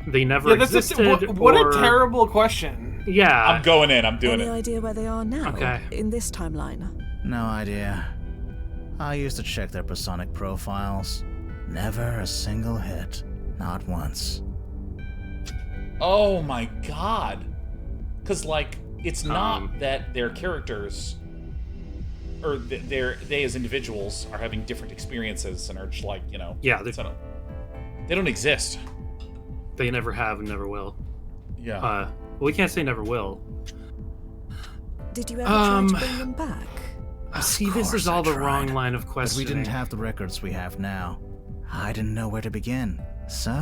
they never existed. What or... a terrible question. Yeah. I'm going in. I'm doing Any it. idea where they are now? Okay. In this timeline? No idea. I used to check their personic profiles. Never a single hit. Not once. Oh my god. Because, like, it's not that their characters, or they as individuals, are having different experiences and are just like, you know. Yeah. They don't exist. They never have and never will. Yeah. Well, we can't say never will. Did you ever try to bring them back? See, this is all the wrong line of But questioning. we didn't have the records we have now. I didn't know where to begin. So,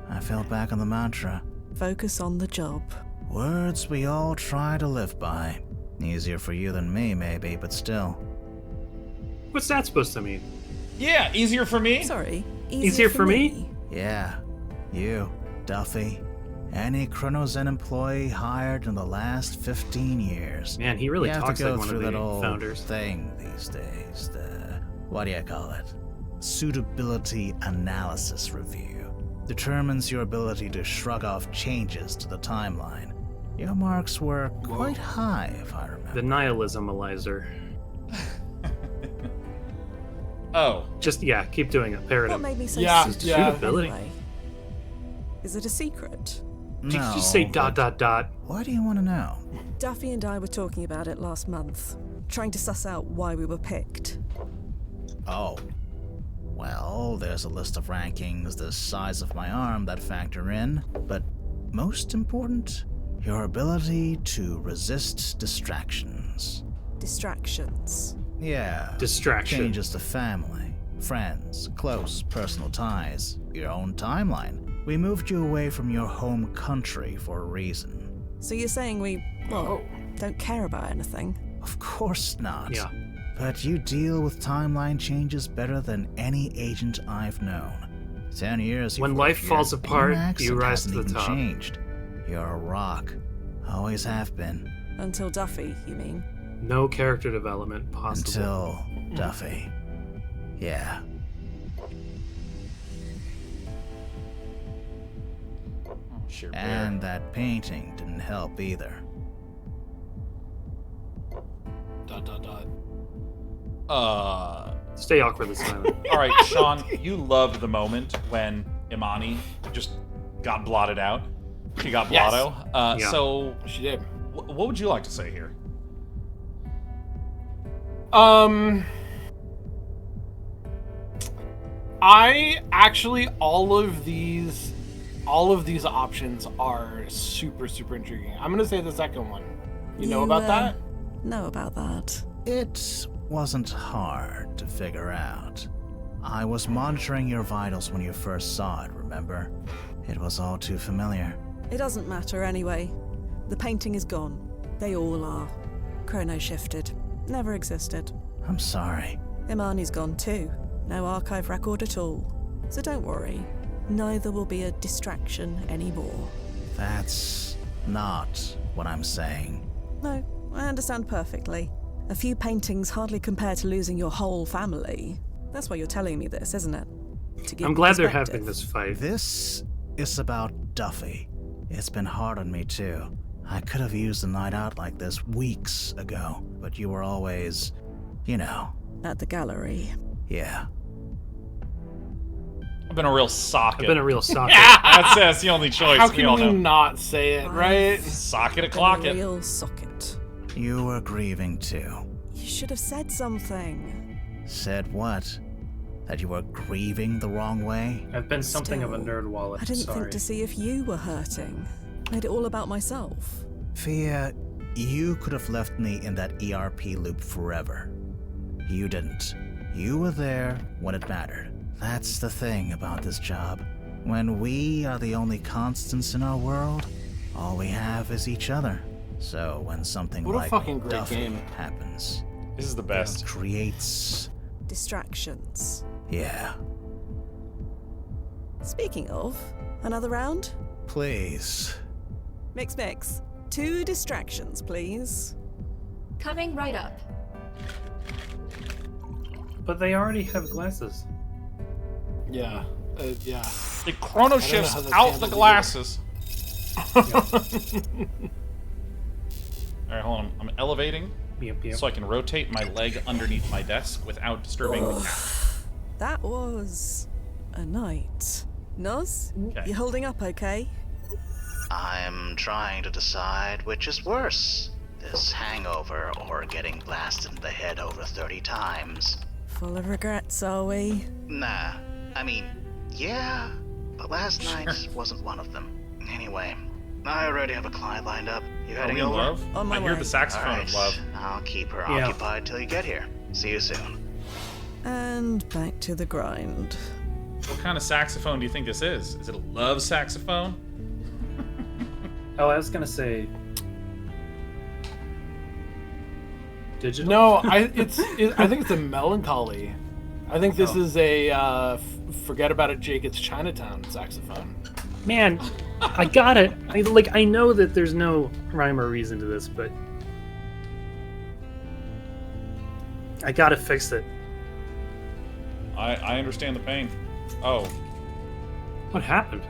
I fell back on the mantra. Focus on the job. Words we all try to live by. Easier for you than me, maybe, but still. What's that supposed to mean? Yeah, easier for me? Sorry. Easier for me? Yeah. You, Duffy, any Chronozen employee hired in the last 15 years. Man, he really you have talks to go like one through of the that old founders. thing these days. What do you call it? Suitability analysis review. Determines your ability to shrug off changes to the timeline. Your marks were quite high, if I remember. The nihilismalizer. Oh. Just, yeah, keep doing it. Parrot What him. made me so Yeah, suited yeah. Suitability. anyway? Is it a secret? Did you No, just say but dot? Why do you want to know? Duffy and I were talking about it last month, trying to suss out why we were picked. Oh. Well, there's a list of rankings the size of my arm that factor in, but most important, your ability to resist distractions. Distractions. Yeah. Distraction. Changes to family, friends, close personal ties, your own timeline. We moved you away from your home country for a reason. So you're saying we, well, don't care about anything? Of course not. Yeah. But you deal with timeline changes better than any agent I've known. 10 years When you've life worked falls here, apart, your you accent rise to hasn't the even top. changed. You're a rock. Always have been. Until Duffy, you mean? No character development possible. Until Duffy. Yeah. Sure. And that painting didn't help either. Stay awkwardly silent. All right, Sean, you loved the moment when Imani just got blotted out. She got Yes. blotto. Yeah. So, She did. what would you like to say here? I actually all of these options are super intriguing. I'm gonna say the second one. You know about that? Know about that. It wasn't hard to figure out. I was monitoring your vitals when you first saw it, remember? It was all too familiar. It doesn't matter anyway. The painting is gone. They all are. Chrono shifted. Never existed. I'm sorry. Imani's gone too. No archive record at all. So don't worry. Neither will be a distraction anymore. That's not what I'm saying. No, I understand perfectly. A few paintings hardly compare to losing your whole family. That's why you're telling me this, isn't it? To give I'm glad they're perspective. having this fight. This is about Duffy. It's been hard on me too. I could have used a night out like this weeks ago, but you were always, you know, At the gallery. yeah. I've been a real socket. I've been a real socket. That's the only choice. How we can all we know. not say it, right? Socket a A clock it. real socket. You were grieving too. You should have said something. Said what? That you were grieving the wrong way? I've been something of a Still, nerd wallet. I didn't Sorry. think to see if you were hurting. Made it all about myself. Fia, you could have left me in that ERP loop forever. You didn't. You were there when it mattered. That's the thing about this job. When we are the only constants in our world, all we have is each other. So when something What a like fucking great Duffy game. happens, This is the it best. creates... Distractions. Yeah. Speaking of, another round? Please. Mix. 2 distractions, please. Coming right up. But they already have glasses. Yeah. Yeah. The chrono know shifts how that's out the handled glasses. All right, hold on. I'm elevating Yep. so I can rotate my leg underneath my desk without disturbing the cat. That was a night. Noz, Okay. you holding up okay? I'm trying to decide which is worse. This hangover or getting blasted in the head over 30 times. Full of regrets, are we? Nah, I mean, yeah, but last night wasn't one of them. Anyway, I already have a client lined up. You Are heading we in over? love? On my I hear way. the saxophone Alright, of love. I'll keep her Yeah. occupied till you get here. See you soon. And back to the grind. What kind of saxophone do you think this is? Is it a love saxophone? Oh, I was gonna say digital. No, I think it's a melancholy. I think this is a forget about it, Jake. It's Chinatown saxophone. Man, I got it. I know that there's no rhyme or reason to this, but I gotta fix it. I understand the pain. Oh. What happened?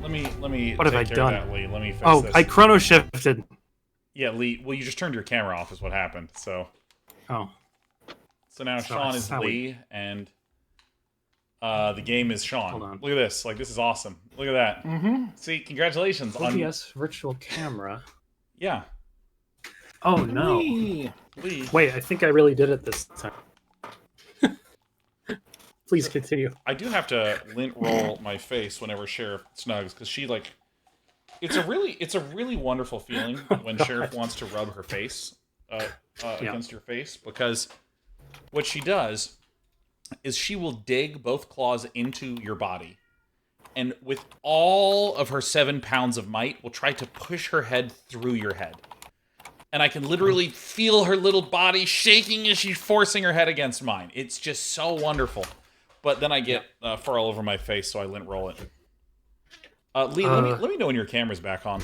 Let me What have I take care done? of that, Lee. Let me fix Oh, this. I chrono shifted. Yeah, Lee. Well, you just turned your camera off is what happened. So Oh. So now So Sean that's is how Lee, and the game is Sean. Hold on. Look at this. Like, this is awesome. Look at that. Mm-hmm. See, congratulations on... OBS virtual camera. Yeah. Oh, no. Lee. Wait, I think I really did it this time. Please continue. I do have to lint roll my face whenever Sheriff snugs, because she, like... It's a really wonderful feeling when Sheriff wants to rub her face against your face, because what she does is she will dig both claws into your body, and with all of her 7 pounds of might, will try to push her head through your head. And I can literally feel her little body shaking as she's forcing her head against mine. It's just so wonderful. But then I get fur all over my face, so I lint roll it. Lee, let me know when your camera's back on.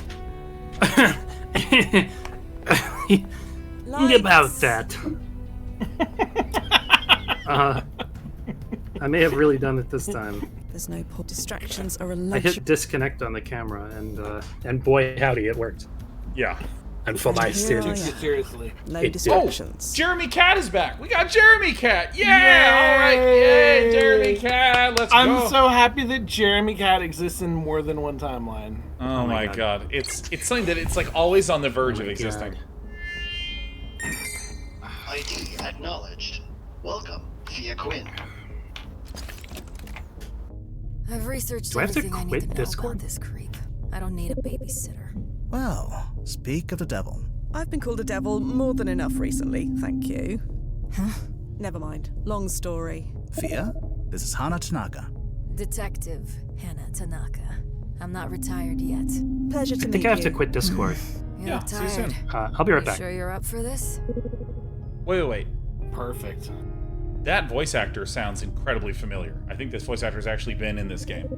About that. I may have really done it this time. There's no poor distractions or a I luxury. hit disconnect on the camera, and boy howdy, it worked. Yeah. And for my Here I sins. am. Seriously. No It did. distractions. Jeremy Cat is back. We got Jeremy Cat. Yeah. All right. Yay, Jeremy Cat. Let's go. I'm so happy that Jeremy Cat exists in more than one timeline. Oh my god. It's something that it's like always on the verge of existing. ID acknowledged. Welcome, Fia Quinn. I've researched Do I have to everything I need quit to know Discord? about this creep. I don't need a babysitter. Well, speak of the devil. I've been called a devil more than enough recently, thank you. Huh? Never mind. Long story. Fia, this is Hana Tanaka. Detective Hannah Tanaka. I'm not retired yet. Pleasure to I meet think I have to you. quit Discord. You Yeah, look see you tired. soon. I'll be right You back. sure you're up for this? Wait. Perfect. That voice actor sounds incredibly familiar. I think this voice actor has actually been in this game.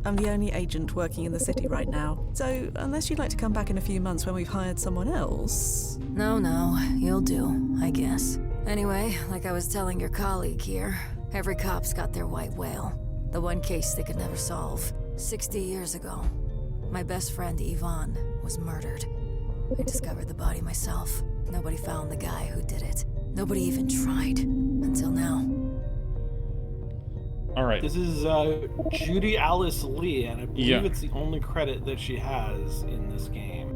I'm the only agent working in the city right now. So, unless you'd like to come back in a few months when we've hired someone else... No, you'll do, I guess. Anyway, like I was telling your colleague here, every cop's got their white whale. The one case they could never solve. 60 years ago, my best friend Yvonne was murdered. I discovered the body myself. Nobody found the guy who did it. Nobody even tried. Until now. All right. This is Judy Alice Lee, and I believe Yeah. it's the only credit that she has in this game.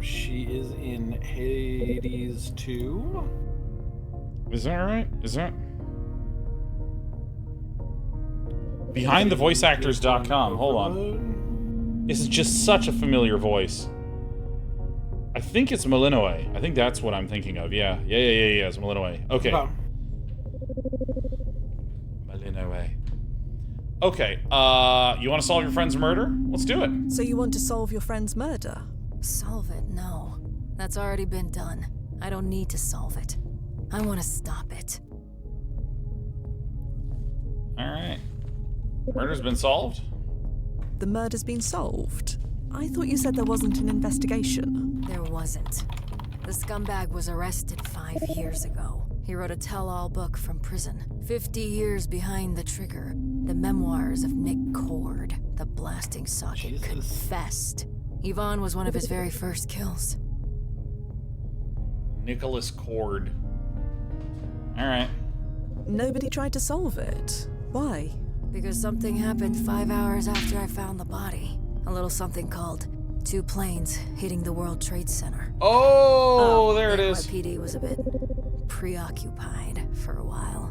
She is in Hades 2. Is that right? Is that... BehindTheVoiceActors.com. Hold on. This is just such a familiar voice. I think it's Malinois. I think that's what I'm thinking of. Yeah. It's Malinois. Okay. Malinois. Okay. You want to solve your friend's murder? Let's do it. So you want to solve your friend's murder? Solve it? No. That's already been done. I don't need to solve it. I want to stop it. All right. Murder's been solved? The murder's been solved? I thought you said there wasn't an investigation. There wasn't. The scumbag was arrested 5 years ago. He wrote a tell-all book from prison. 50 years behind the trigger. The memoirs of Nick Cord, the blasting socket, Jesus. confessed. Yvonne was one of his very first kills. Nicholas Cord. All right. Nobody tried to solve it. Why? Because something happened 5 hours after I found the body. A little something called 2 planes hitting the World Trade Center. Oh, there it is. NYPD was a bit preoccupied for a while.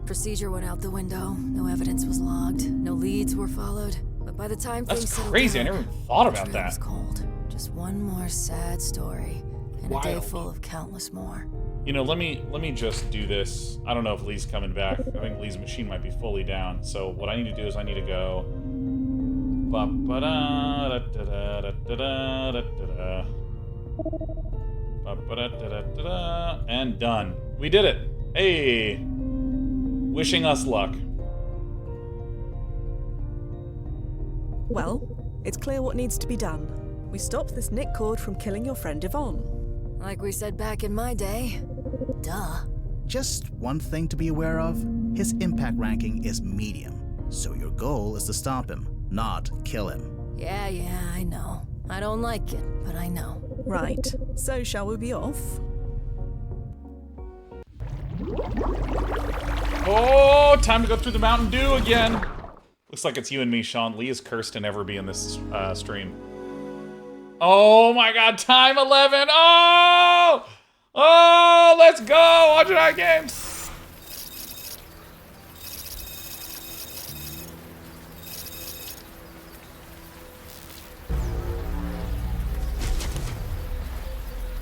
Procedure went out the window. No evidence was logged. No leads were followed. But by the time That's things settled crazy. I down, never even thought about the trail was that. cold. Just one more sad story, and a day Wild. full of countless more. You know, let me just do this. I don't know if Lee's coming back. I think Lee's machine might be fully down. So what I need to do is I need to go And done. We did it. Hey. Wishing us luck. Well, it's clear what needs to be done. We stop this Nick Cord from killing your friend Yvonne. Like we said back in my day. Duh. Just one thing to be aware of, his impact ranking is medium, so your goal is to stop him, not kill him. Yeah, I know. I don't like it, but I know. Right, so shall we be off? Oh, time to go through the Mountain Dew again. Looks like it's you and me, Sean. Lee is cursed to never be in this stream. Oh my god, time 11. Oh! Oh, let's go! WadjetEyeGames!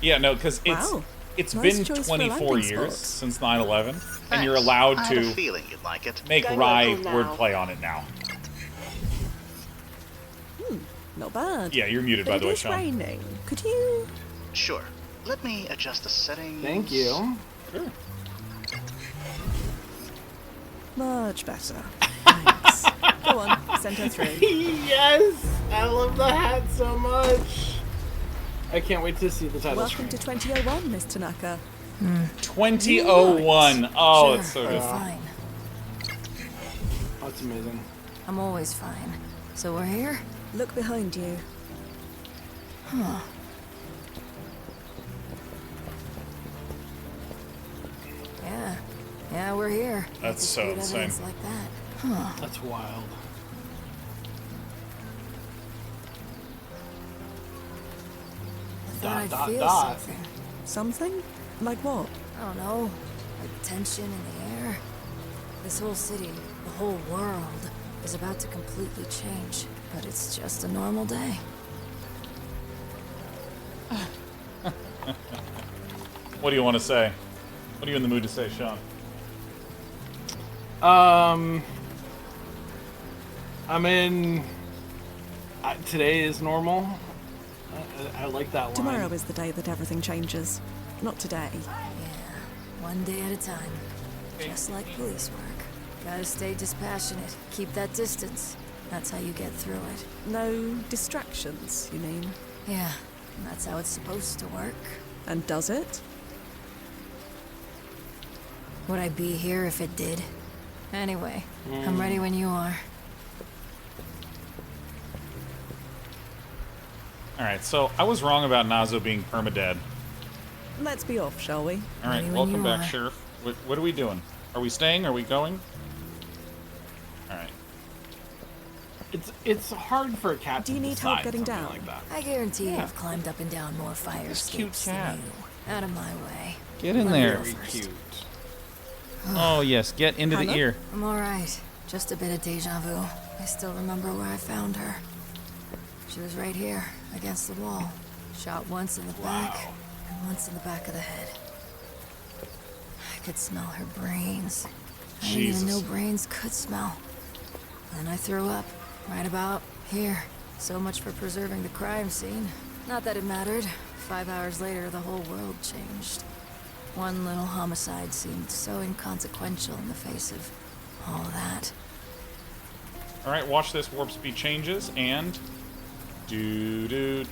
Yeah, no, because it's Nice been choice for a 24 landing years spot. since 9/11, and you're Thanks. allowed I had a to feeling you'd like it. make Going wry local now. wordplay on it now. Not bad. Yeah, you're muted, But by the way, it is Sean. raining. Could you... Sure. Let me adjust the settings. Thank you. Sure. Much better. Thanks. Go on, send her through. Yes! I love the hat so much. I can't wait to see the title Welcome screen. to 2001, Miss Tanaka. 2001. Oh, Sure, it's so we're good. fine. Oh, it's amazing. I'm always fine. So we're here? Look behind you. Huh. Yeah, we're here. That's so Good insane. evidence like that. Huh. That's wild. I thought I'd Dot, feel dot. something. Something? Like what? I don't know. Like tension in the air. This whole city, the whole world, is about to completely change. But it's just a normal day. What do you want to say? What are you in the mood to say, Sean? I mean, today is normal. I like that line. Tomorrow is the day that everything changes. Not today. Yeah, one day at a time. Just like police work. Gotta stay dispassionate. Keep that distance. That's how you get through it. No distractions, you mean? Yeah, and that's how it's supposed to work. And does it? Would I be here if it did? Anyway, I'm ready when you are. Alright, so I was wrong about Nazo being permadead. Let's be off, shall we? Alright, Ready when welcome you back, are. Sheriff. What are we doing? Are we staying? Are we going? Alright. It's hard for a cat Do to you need help decide getting something down? like that. I guarantee Yeah. you've climbed up and down more fire This cute escapes cat. than you. Out of my way. Get in Let me there. go Very first. cute. Oh, yes, get into the Hannah? ear. I'm alright. Just a bit of deja vu. I still remember where I found her. She was right here, against the wall. Shot once in the back, and once in the back of the head. I could smell her brains. I didn't even know Jesus. brains could smell. Then I threw up, right about here. So much for preserving the crime scene. Not that it mattered. 5 hours later, the whole world changed. One little homicide seemed so inconsequential in the face of all that. Alright, watch this. Warp speed changes, and... Do.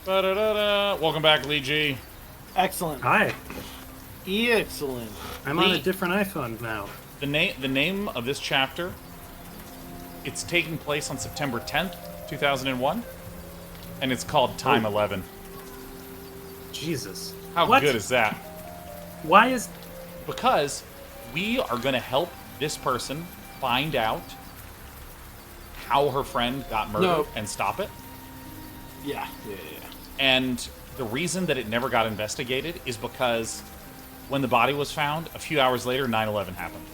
Ba-da-da-da. Welcome back, Lee G. Excellent. Hi. Excellent. I'm on a different iPhone now. The name of this chapter, it's taking place on September 10th, 2001, and it's called Time 11. Jesus. How What? good is that? Why is... Because we are going to help this person find out how her friend got murdered No. and stop it. Yeah. And the reason that it never got investigated is because when the body was found, a few hours later, 9/11 happened.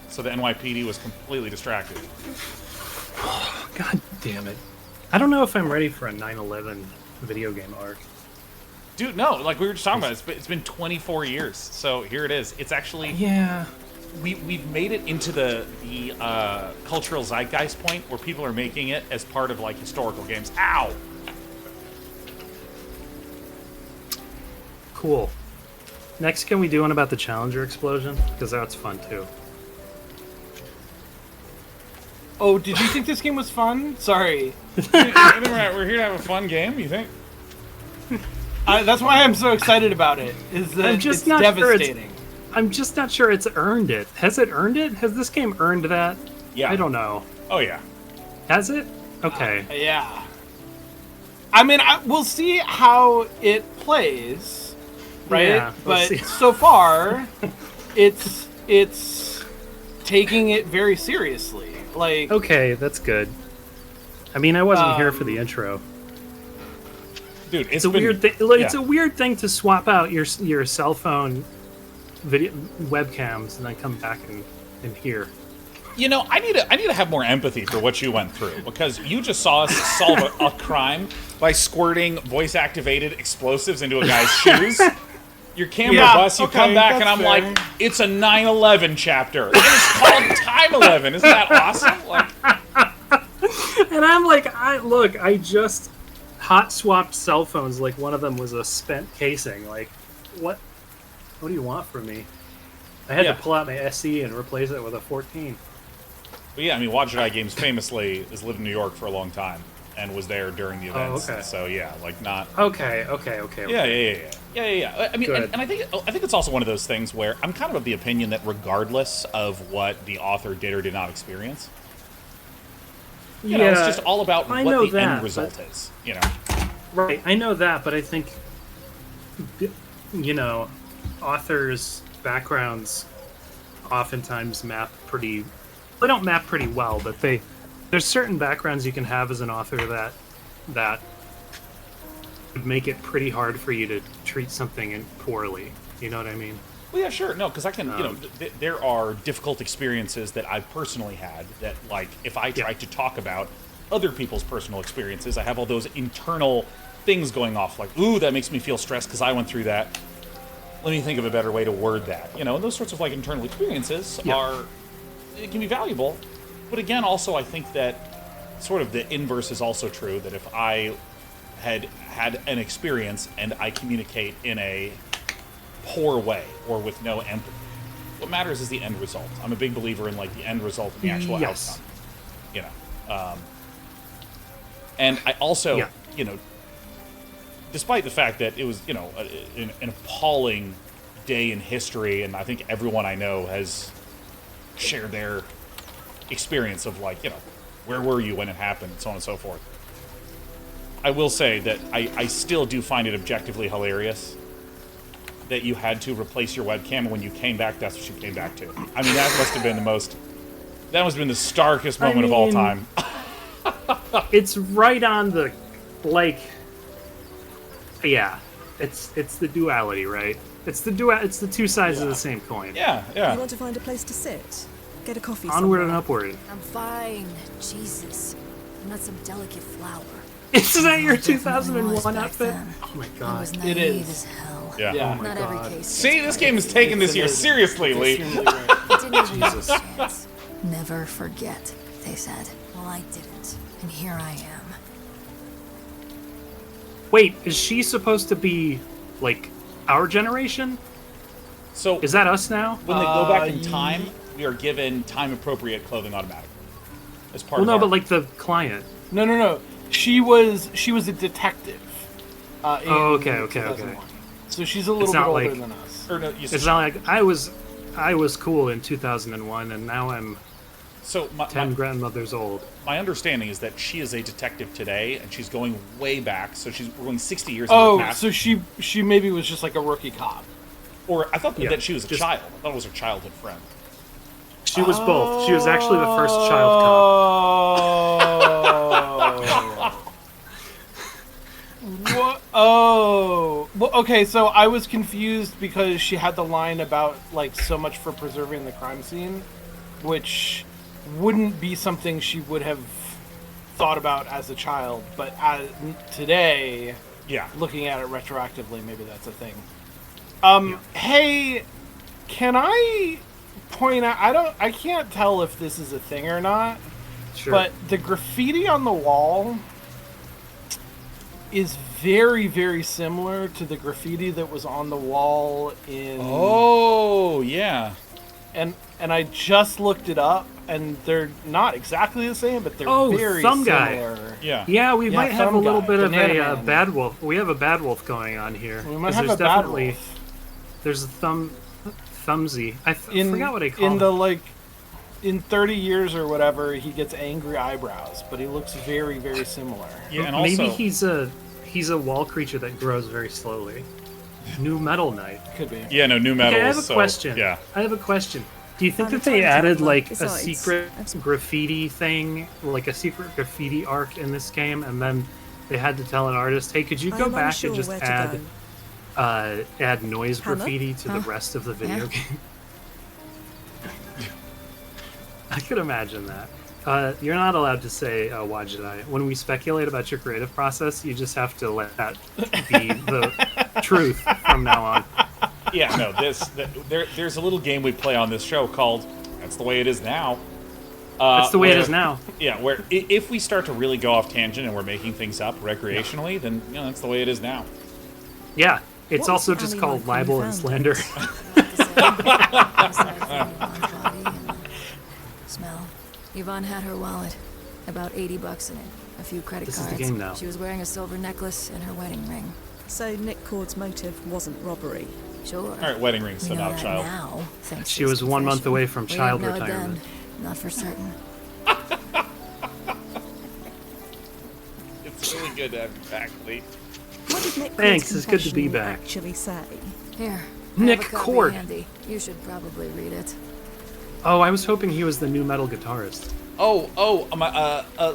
So the NYPD was completely distracted. God damn it. I don't know if I'm ready for a 9/11 video game arc. Dude, no, like we were just talking about, it's been 24 years. So here it is. It's actually... Yeah. we've made it into the cultural zeitgeist point where people are making it as part of like historical games. Ow! Cool. Next, can we do one about the Challenger explosion? Because that's fun too. Oh, did you think this game was fun? Sorry. We're here to have a fun game, you think? That's why I'm so excited about it. Is that I'm just it's not devastating. Sure I'm just not sure it's earned it. Has it earned it? Has this game earned that? Yeah. I don't know. Oh, yeah. Has it? Okay. Yeah. I mean, we'll see how it plays, right? Yeah, but see. so far, it's taking it very seriously. Like, Okay, that's good. I mean, I wasn't here for the intro. Dude, It's a weird thing. It's a weird thing to swap out your cell phone video webcams and then come back and hear. You know, I need to have more empathy for what you went through, because you just saw us solve a crime by squirting voice-activated explosives into a guy's shoes. Your camera busts, you come back, and I'm fair. like, it's a 9/11 chapter. And it's called Time 11. Isn't that awesome? Like, And I'm like, I just hot swapped cell phones. Like one of them was a spent casing. Like, what do you want from me? I had to pull out my SE and replace it with a 14. but yeah, I mean, WadjetEyeGames famously has lived in New York for a long time and was there during the events. okay. So yeah, like not. Okay. Yeah. I mean, Good. and I think it's also one of those things where I'm kind of the opinion that regardless of what the author did or did not experience, you know, it's just all about I what know the that, end result is. You know. Right, I know that, but I think, you know, authors' backgrounds oftentimes map pretty. They don't map pretty well, but there's certain backgrounds you can have as an author that would make it pretty hard for you to treat something poorly. You know what I mean? Well, yeah, sure. No, because I can, you know, there are difficult experiences that I've personally had that, like, if I try to talk about other people's personal experiences, I have all those internal things going off, like, ooh, that makes me feel stressed because I went through that. Let me think of a better way to word that. You know, and those sorts of, like, internal experiences it can be valuable. But again, also, I think that sort of the inverse is also true, that if I had an experience and I communicate in a poor way or with no empathy, what matters is the end result. I'm a big believer in, like, the end result and the actual outcome. You know. And I also, you know, despite the fact that it was, you know, an appalling day in history, and I think everyone I know has shared their experience of, like, you know, where were you when it happened, and so on and so forth. I will say that I still do find it objectively hilarious that you had to replace your webcam, and when you came back, that's what you came back to. I mean, that must have been the starkest moment of all time. It's right on the, like, yeah, it's the duality, right? It's the two sides of the same coin. Yeah. You want to find a place to sit? Get a coffee Onward somewhere. and upward. I'm fine. Jesus. I'm not some delicate flower. Isn't that your Definitely was 2001 back outfit? then. Oh my I god. was It naive is. as hell. Yeah. Yeah. Oh my Not god. every case. See, this game is taking this year seriously, Lee. Extremely right. I didn't even have a chance. Never forget, they said. Well, I didn't. And here I am. Wait, is she supposed to be, like, our generation? So Is that us now? when they go back in time, we are given time-appropriate clothing automatically as part Well, of no, our... but like the client. No. She was a detective. In Okay. 2001. So she's a little It's bit not older like- than us. Or no, you It's not like I was cool in 2001, and now I'm So 10 grandmothers old. my understanding is that she is a detective today, and she's going way back. So we're going 60 years. Oh, into the past. so she maybe was just like a rookie cop. Or I thought Yeah, that she was a just- child. I thought it was her childhood friend. She was both. She was actually the first child cop. What? Oh. Well, okay, so I was confused because she had the line about, like, so much for preserving the crime scene, which wouldn't be something she would have thought about as a child, but today, Yeah. looking at it retroactively, maybe that's a thing. Hey, can I point out, I can't tell if this is a thing or not, Sure. but the graffiti on the wall is very, very similar to the graffiti that was on the wall in... Oh, yeah. And I just looked it up, and they're not exactly the same, but they're very Thumb similar. Guy. Yeah. Yeah, we might have a Thumb little Guy, bit of Banana a Man. bad wolf. We have a bad wolf going on here. We might 'Cause have there's a bad definitely wolf. there's a Thumbsy. I forgot what I called in it. the like in 30 years or whatever, he gets angry eyebrows, but he looks very, very similar. Yeah, and also... Maybe he's a wall creature that grows very slowly. New Metal Knight. Could be. Yeah, no, new metal. Okay, I have a so, question. Yeah. I have a question. Do you think I'm that they retired added now, like a besides, secret I've some- graffiti thing, like a secret graffiti arc in this game, and then they had to tell an artist, "Hey, could you go I'm back unsure and just where to add noise Hannah? graffiti to the Huh? rest of the video Yeah. game?" I could imagine that. You're not allowed to say WadjetEye. When we speculate about your creative process, you just have to let that be the truth from now on. Yeah, no, there's a little game we play on this show called That's the Way It Is Now. That's the way it where- is now. Yeah, where if we start to really go off tangent and we're making things up recreationally, then that's the way it is now. Yeah, it's What was also the just alley called like when you libel and found slander. Smell. Yvonne had her wallet. About $80 in it. A few credit This is cards. the game now. She was wearing a silver necklace and her wedding ring. So Nick Cord's motive wasn't robbery. Sure. All right, wedding ring, We so know not that child. now, thanks She to his was 1 month confession. away from We child didn't know it retirement. then. Not for certain. It's really good to have you back, Lee. What did Nick Thanks, Cord's it's good to be confession back. actually say? Here. Nick I have a copy Cord. handy. You should probably read it. Oh, I was hoping he was the new metal guitarist.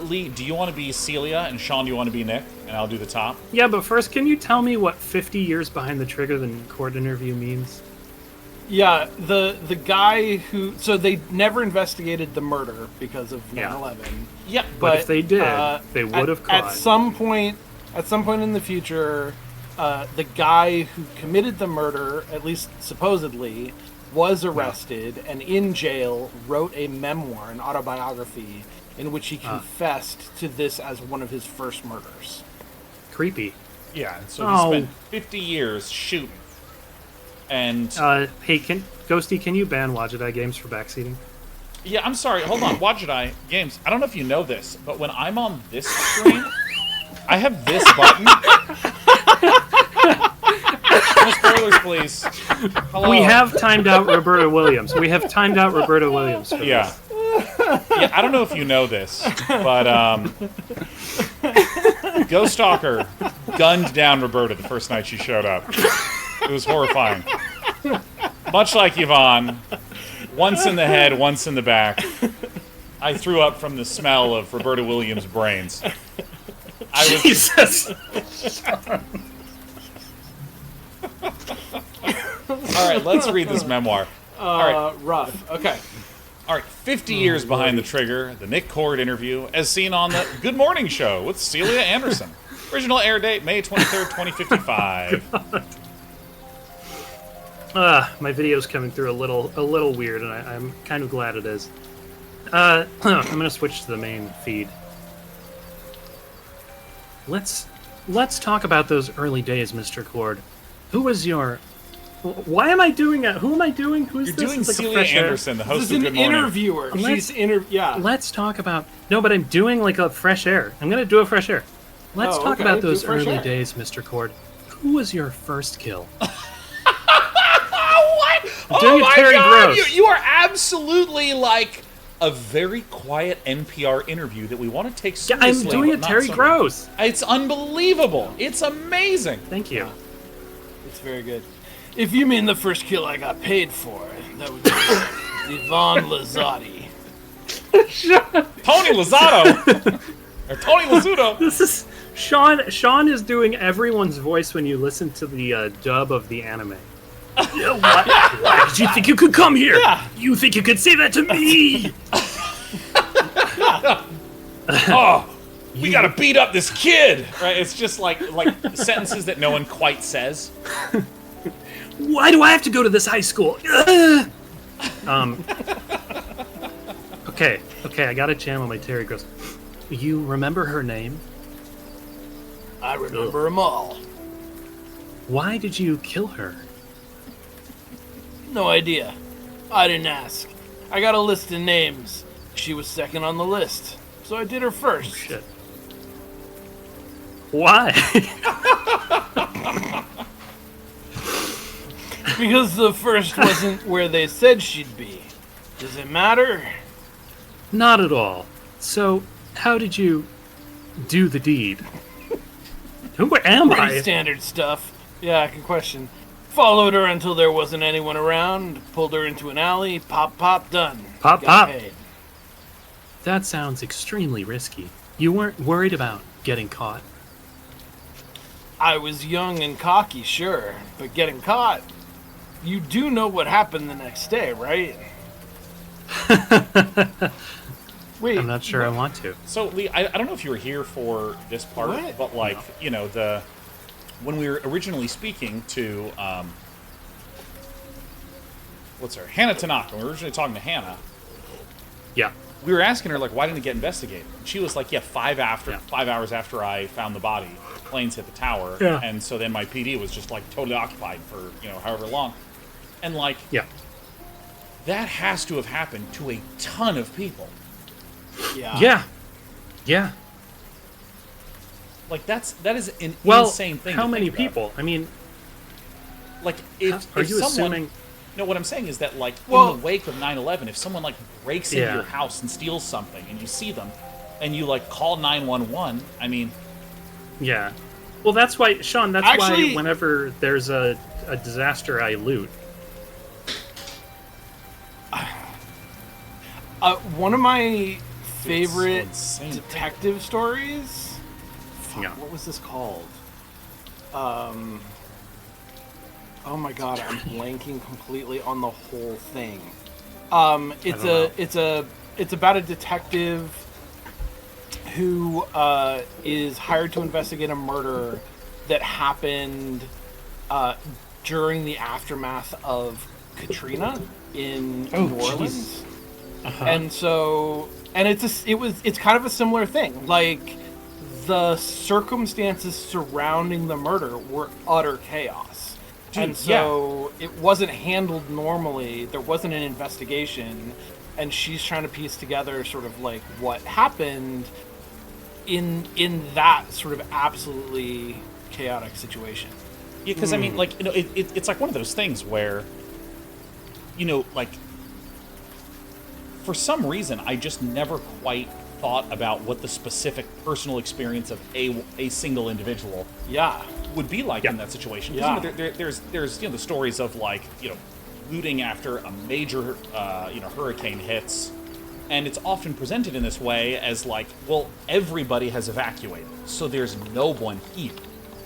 Lee, do you want to be Celia and Sean, do you want to be Nick? And I'll do the top. Yeah, but first, can you tell me what 50 years behind the trigger the court interview means? Yeah, the guy who... So they never investigated the murder because of 9/11. Yeah, But if they did, they at- would have caught. At some point in the future, the guy who committed the murder, at least supposedly, was arrested and in jail wrote a memoir, an autobiography, in which he confessed to this as one of his first murders. Creepy. Yeah, so he spent 50 years shooting. And hey, Ghosty, can you ban WadjetEyeGames for backseating? yeah, I'm sorry. Hold on, WadjetEyeGames. I don't know if you know this, but when I'm on this screen, I have this button. No spoilers, please. Hello. We have timed out Roberta Williams. For Yeah. Yeah, I don't know if you know this, but Ghost Stalker gunned down Roberta the first night she showed up. It was horrifying. Much like Yvonne, once in the head, once in the back. I threw up from the smell of Roberta Williams' brains. Jesus! All right, let's read this memoir. All right. Rough. Okay. All right, 50 years behind the trigger, the Nick Cord interview, as seen on the Good Morning Show with Celia Anderson. Original air date, May 23rd, 2055. My video's coming through a little weird, and I'm kind of glad it is. I'm gonna switch to the main feed. Let's talk about those early days, Mr. Cord. Who was your... Why am I doing it? Who am I doing? Who's You're this? doing It's like a Celia fresh air. Anderson, the This host is of an Good Morning. interviewer. Yeah. Let's talk about... No, but I'm doing like a fresh air. I'm gonna do a fresh air. Let's Oh, talk okay. about Do those fresh early air. days, Mr. Cord. Who was your first kill? What? doing a Terry Gross. You are absolutely like a very quiet NPR interview that we want to take I'm seriously. doing a but not Terry so much. Gross. It's unbelievable. It's amazing. Thank you. It's very good. If you mean the first kill I got paid for, that would be Yvonne Lazzotti. Tony Lozado. Or Tony Lazzuto. This is Sean. Sean is doing everyone's voice when you listen to the dub of the anime. Why did you think you could come here? Yeah. You think you could say that to me? Oh, we gotta beat up this kid. Right? It's just like sentences that no one quite says. Why do I have to go to this high school? Ugh. Okay, I gotta channel my Terry Gross. You remember her name? I remember them all. Why did you kill her? No idea. I didn't ask. I got a list of names. She was second on the list, so I did her first. Oh, shit. Why? Because the first wasn't where they said she'd be. Does it matter? Not at all. So, how did you do the deed? Who am Pretty I? standard stuff. Yeah, good question. Followed her until there wasn't anyone around, pulled her into an alley, pop, done. Pop, Got pop. paid. That sounds extremely risky. You weren't worried about getting caught. I was young and cocky, sure, but getting caught. You do know what happened the next day, right? Wait, I'm not sure I want to. So, Lee, I don't know if you were here for this part, What? but, like, you know, when we were originally speaking to, what's her? Hannah Tanaka. When we were originally talking to Hannah, Yeah. we were asking her, like, why didn't it get investigated? And she was like, 5 hours after I found the body, planes hit the tower, Yeah. and so then my PD was just, like, totally occupied for, however long. And, like, Yeah. that has to have happened to a ton of people. Yeah. Yeah. Like, that is an Well, insane thing. how to many think about. people? I mean, Like, if are if you someone, assuming? No, what I'm saying is that, like, Well- in the wake of 9/11, if someone, like, breaks into Yeah. your house and steals something, and you see them, and you, like, call 911, I mean, Yeah. Well, that's why, Sean. That's Actually- why whenever there's a disaster, I loot. One of my favorite insane. detective stories. Fuck, Yeah. what was this called? Oh my god, I'm blanking completely on the whole thing. It's about a detective who is hired to investigate a murder that happened during the aftermath of Katrina in New Orleans. And so, and it's kind of a similar thing. Like, the circumstances surrounding the murder were utter chaos. Dude, and so it wasn't handled normally. There wasn't an investigation, and she's trying to piece together sort of like what happened in that sort of absolutely chaotic situation. Yeah, because I mean, like, it's like one of those things where, like, for some reason, I just never quite thought about what the specific personal experience of a single individual would be like in that situation. 'Cause, there's the stories of, like, looting after a major hurricane hits, and it's often presented in this way as like, well, everybody has evacuated, so there's no one here,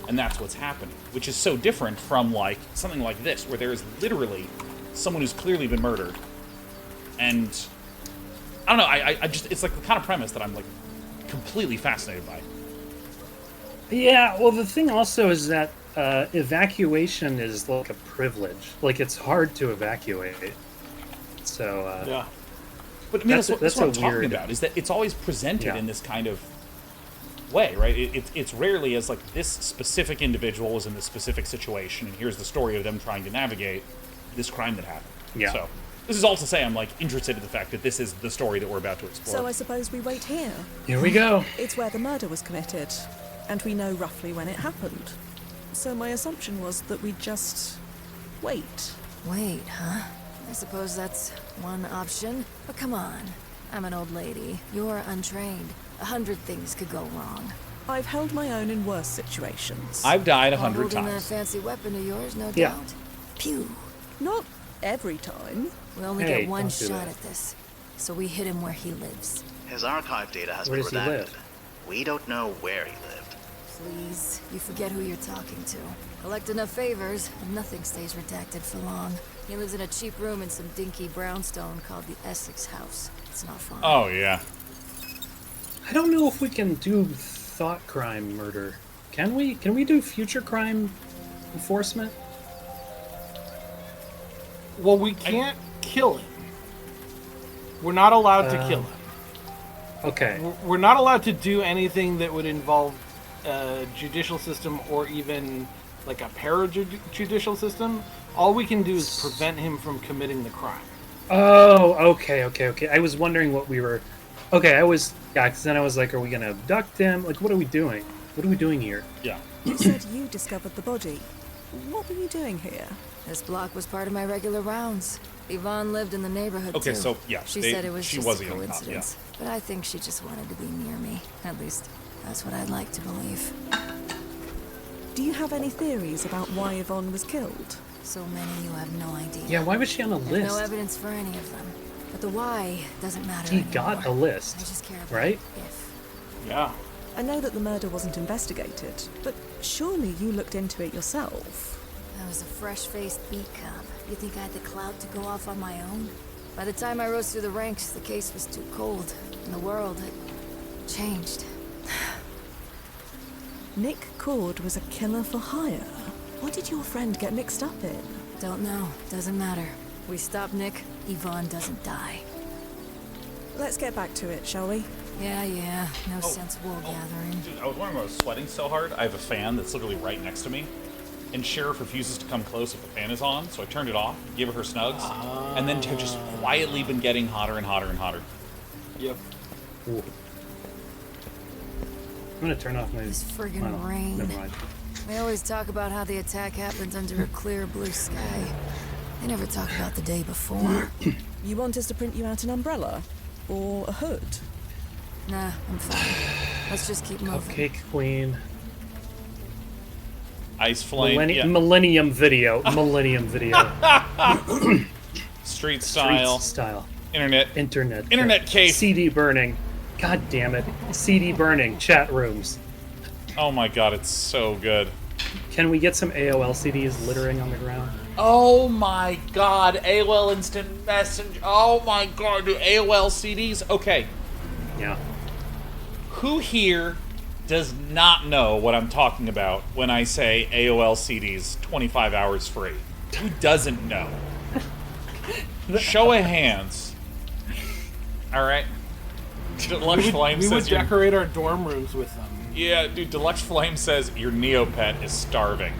and that's what's happening, which is so different from, like, something like this, where there is literally someone who's clearly been murdered, and I don't know, I just, it's like the kind of premise that I'm, like, completely fascinated by. Yeah, well, the thing also is that evacuation is like a privilege. Like, it's hard to evacuate. So, But I mean, that's what I'm a talking weird about, is that it's always presented in this kind of way, right? It's rarely as, like, this specific individual was in this specific situation, and here's the story of them trying to navigate this crime that happened. Yeah. So, this is all to say I'm, like, interested in the fact that this is the story that we're about to explore. So I suppose we wait here. Here we go. It's where the murder was committed, and we know roughly when it happened. So my assumption was that we'd just wait. Wait, huh? I suppose that's one option. But come on. I'm an old lady. You're untrained. 100 things could go wrong. I've held my own in worse situations. I've died While 100 holding that times. fancy weapon of yours, no Yeah. doubt. Pew. Not every time. We only Hey, get one don't do shot that. at this. So we hit him where he lives. His archive data has Where been does he redacted. live? We don't know where he lived. Please, you forget who you're talking to. Collect enough favors, and nothing stays redacted for long. He lives in a cheap room in some dinky brownstone called the Essex House. It's not fun. Oh, yeah. I don't know if we can do thought crime murder. Can we? Can we do future crime enforcement? Well, we can't kill him. We're not allowed to kill him. Okay. We're not allowed to do anything that would involve a judicial system or even like a parajudicial system. All we can do is prevent him from committing the crime. Oh, okay. I was wondering what we were... Okay, because then I was like, are we going to abduct him? Like, what are we doing? What are we doing here? Yeah. You said you discovered the body. What were you doing here? This block was part of my regular rounds. Yvonne lived in the neighborhood Okay, too. so, yeah, She said it was she just was a a young cop, coincidence. But I think she just wanted to be near me. At least, that's what I'd like to believe. Do you have any theories about why Yvonne was killed? So many you have no idea. Yeah, why was she on a There's list? no evidence for any of them. But the why doesn't matter He anymore. got a list, I just care about right? if. Yeah. I know that the murder wasn't investigated, but surely you looked into it yourself. I was a fresh-faced beat cop. You think I had the clout to go off on my own? By the time I rose through the ranks, the case was too cold, and the world had changed. Nick Cord was a killer for hire. What did your friend get mixed up in? Don't know. Doesn't matter. We stop Nick, Yvonne doesn't die. Let's get back to it, shall we? Yeah. No sense wool gathering. Dude, I was wondering why I was sweating so hard. I have a fan that's literally right next to me, and Sheriff refuses to come close if the fan is on, so I turned it off, gave her snugs, and then have just quietly been getting hotter and hotter and hotter. Yep. Ooh. I'm gonna turn off my... This friggin' rain. Never mind. They always talk about how the attack happened under a clear blue sky. They never talk about the day before. You want us to print you out an umbrella? Or a hood? Nah, I'm fine. Let's just keep moving. Cupcake Queen. Ice Flame. Yeah. Millennium Video. Street style. Internet case. CD burning. God damn it. CD burning. Chat rooms. Oh my god, it's so good. Can we get some AOL CDs littering on the ground? Oh my god, AOL Instant Messenger. Oh my god, do AOL CDs? Okay. Yeah. Who here does not know what I'm talking about when I say AOL CDs 25 hours free? Who doesn't know? Show of hands. Alright. Deluxe Flame We would says decorate our dorm rooms with them. Yeah, dude, Deluxe Flame says your Neopet is starving.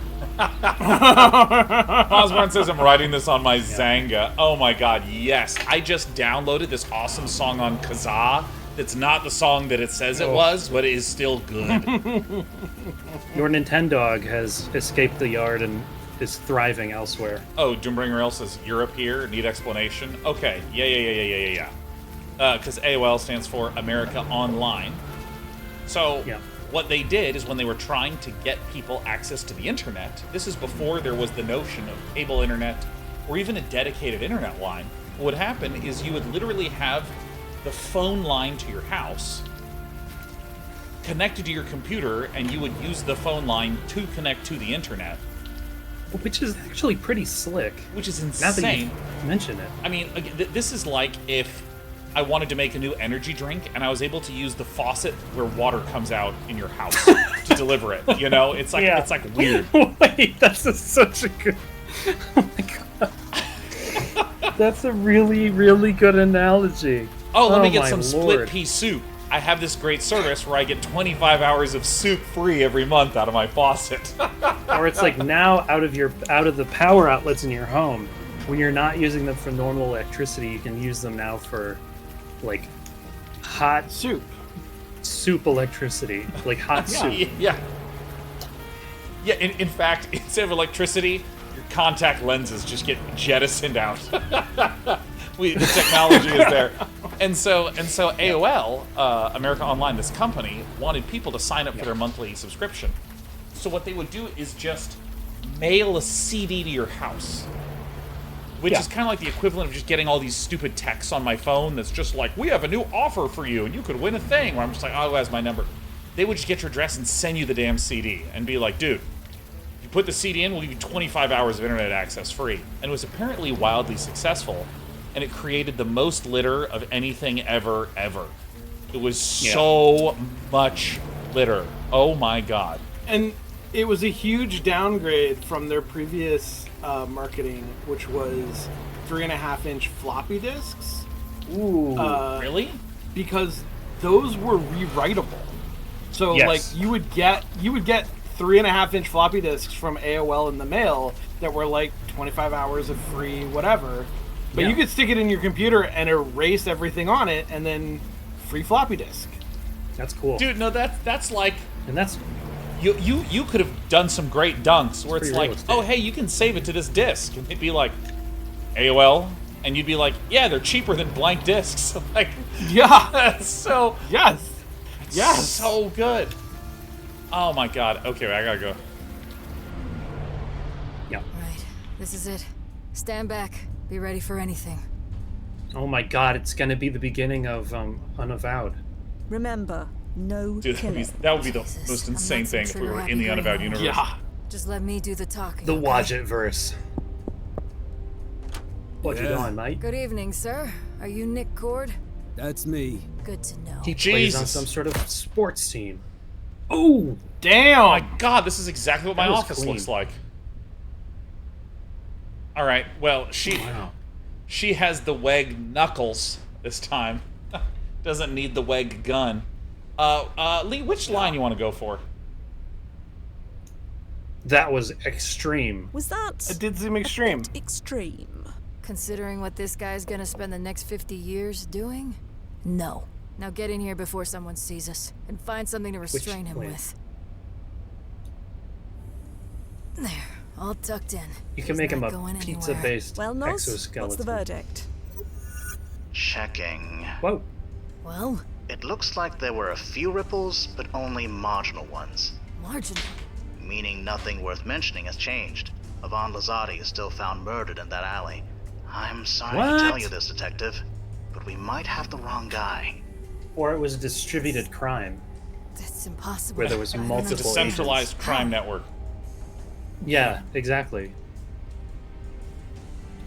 Osborne says I'm writing this on my Zanga. Oh my god, yes. I just downloaded this awesome song on Kazaa that's not the song that it says it was, but it is still good. Your Nintendog has escaped the yard and is thriving elsewhere. Oh, Doombringer L says Europe here, need explanation. Okay, yeah. Because AOL stands for America Online. So, what they did is when they were trying to get people access to the internet, this is before there was the notion of cable internet or even a dedicated internet line. What would happen is you would literally have the phone line to your house connected to your computer, and you would use the phone line to connect to the internet. Which is actually pretty slick. Which is Now that insane. you mention it. I mean, this is like if I wanted to make a new energy drink and I was able to use the faucet where water comes out in your house to deliver it. You know, it's like it's like weird. Wait, that's such a good. Oh my god, that's a really, really good analogy. Oh, let me get my some Lord. split pea soup. I have this great service where I get 25 hours of soup free every month out of my faucet. Or it's like now out of the power outlets in your home, when you're not using them for normal electricity, you can use them now for like hot soup electricity, like hot soup. Yeah. In fact, instead of electricity, your contact lenses just get jettisoned out. The technology is there. And so AOL, America Online, this company, wanted people to sign up for their monthly subscription. So what they would do is just mail a CD to your house, which is kind of like the equivalent of just getting all these stupid texts on my phone that's just like, we have a new offer for you, and you could win a thing, where I'm just like, oh, who has my number? They would just get your address and send you the damn CD and be like, dude, you put the CD in, we'll give you 25 hours of internet access free. And it was apparently wildly successful, and it created the most litter of anything ever. It was so much litter. Oh my god. And it was a huge downgrade from their previous marketing, which was 3.5-inch floppy disks. Ooh, really? Because those were rewritable. So Yes. like you would get 3.5-inch floppy disks from AOL in the mail that were like 25 hours of free whatever. But Yeah. you could stick it in your computer and erase everything on it, and then free floppy disk. that's cool. Dude, no, that's like And that's you could have done some great dunks where it's pretty like, realistic. oh hey, you can save it to this disc, and it'd be like AOL, and you'd be like, yeah, they're cheaper than blank discs. Like, Yeah. that's so Yes. Yes. so good. Oh my god. Okay, I gotta go. yeah. Right. This is it. Stand back. Be ready for anything. Oh my god, it's gonna be the beginning of Unavowed. Remember, no Dude, killing. that would be the Jesus, most I'm insane not some thing if we were trigger in the happy Unavowed grandma. universe. Yeah. Just let me do the talking. The okay? Wadjet verse. What you doing, mate? Good evening, sir. Are you Nick Cord? That's me. Good to know. He plays on Jesus. some sort of sports team. Oh, Damn. Oh my god, this is exactly what my That was office clean. looks like. All right, well, wow. she has the WEG knuckles this time. Doesn't need the WEG gun. Lee, which line you want to go for? That was extreme. Was that It did seem extreme. extreme? Considering what this guy's gonna spend the next 50 years doing? No. Now get in here before someone sees us, and find something to restrain him wait. with. There, all tucked in. You can He's make him not a going anywhere. pizza-based Well, Nos, exoskeleton. what's the verdict? Checking. Whoa. Well, It looks like there were a few ripples, but only marginal ones. marginal. Meaning nothing worth mentioning has changed. Yvonne Lazati is still found murdered in that alley. I'm sorry to tell What? you this, detective, but we might have the wrong guy. Or it was a distributed crime That's impossible. where there was I don't multiple understand. Decentralized crime network. Yeah, exactly.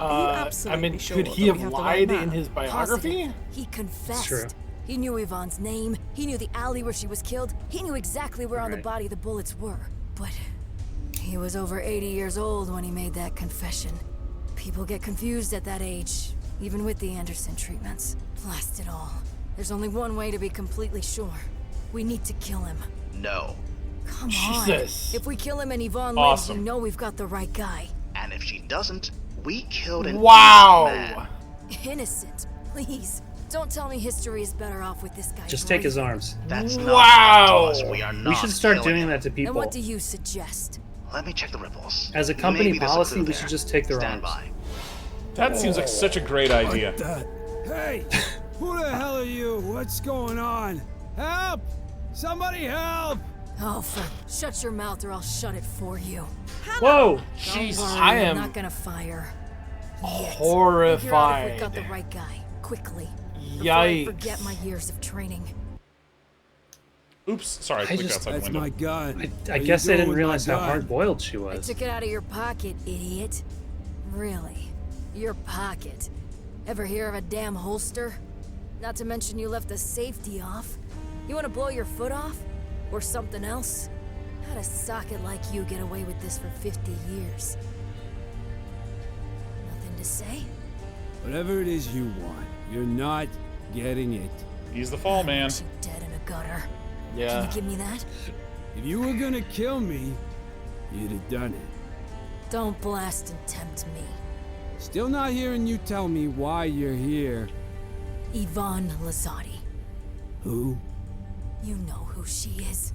Are you I absolutely mean, sure could that he we have have the right lied in man? his biography? Positive. He confessed. true. He knew Yvonne's name. He knew the alley where she was killed. He knew exactly where on the Right. body the bullets were. But he was over 80 years old when he made that confession. People get confused at that age, even with the Anderson treatments. Blast it all. There's only one way to be completely sure. We need to kill him. No. Come Jesus. on. If we kill him and Yvonne Awesome. lives, you know we've got the right guy. And if she doesn't, we killed an Wow. innocent man. Innocent. Please. Don't tell me history is better off with this guy. Just take his breathing. arms. That's not Wow. up to us. We are not We should start killing doing him. that to And people. what do you suggest? Let me check the ripples. As a company Maybe there's a policy, clue we there. should just take their Stand arms. by. That seems like such a great idea. Hey, who the hell are you? What's going on? Help! Somebody help! Oh, shut your mouth or I'll shut it for you. Whoa! Jesus. Don't worry, I I'm am not gonna fire. Yet. Figure out if horrified. we've got the right guy, quickly. Before I Yikes. forget my years of training. Oops, sorry, I clicked just- outside the That's window. my gun. I guess I didn't realize how hard-boiled she I was. took it out of your pocket, idiot. Really? Your pocket? Ever hear of a damn holster? Not to mention you left the safety off. You want to blow your foot off? Or something else? How'd a socket like you get away with this for 50 years? Nothing to say? Whatever it is you want, you're not getting it. He's the fall man. You dead in a gutter. Can Yeah. you give me that? If you were gonna kill me, you'd have done it. Don't blast and tempt me. Still not hearing you tell me why you're here. Yvonne Lazati. Who? You know who she is.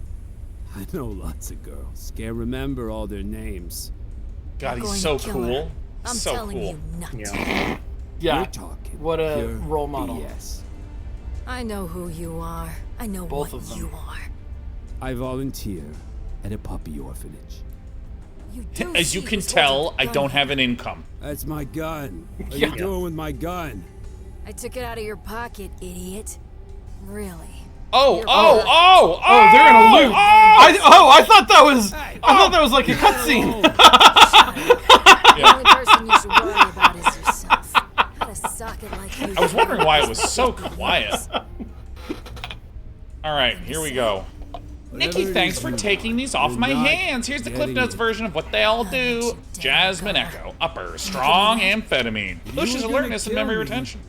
I know lots of girls. Can't remember all their names. God, he's Going so to kill her. cool. I'm So telling cool. you not. Yeah. Yeah. You're talking. What a pure role model. BS. I know who you are. I know Both what of them. you are. I volunteer at a puppy orphanage. You do As you see can who's tell, holding I the don't gun have here. an income. That's my gun. What are Yeah. you doing with my gun? I took it out of your pocket, idiot. Really? Oh, You're oh, right. oh, oh! Oh, they're in a loop. Oh! I thought that was. I thought that was like a cutscene. The only person you should worry about is yourself. Had a socket like you. I was wondering why it was so quiet. All right, here we go. Nikki, Whatever it thanks is for you taking want, these off you're my not hands. Here's the Cliff getting Notes it. version of what they all do. Jasmine Echo, upper, strong amphetamine. Pushes were gonna alertness and kill memory me. retention.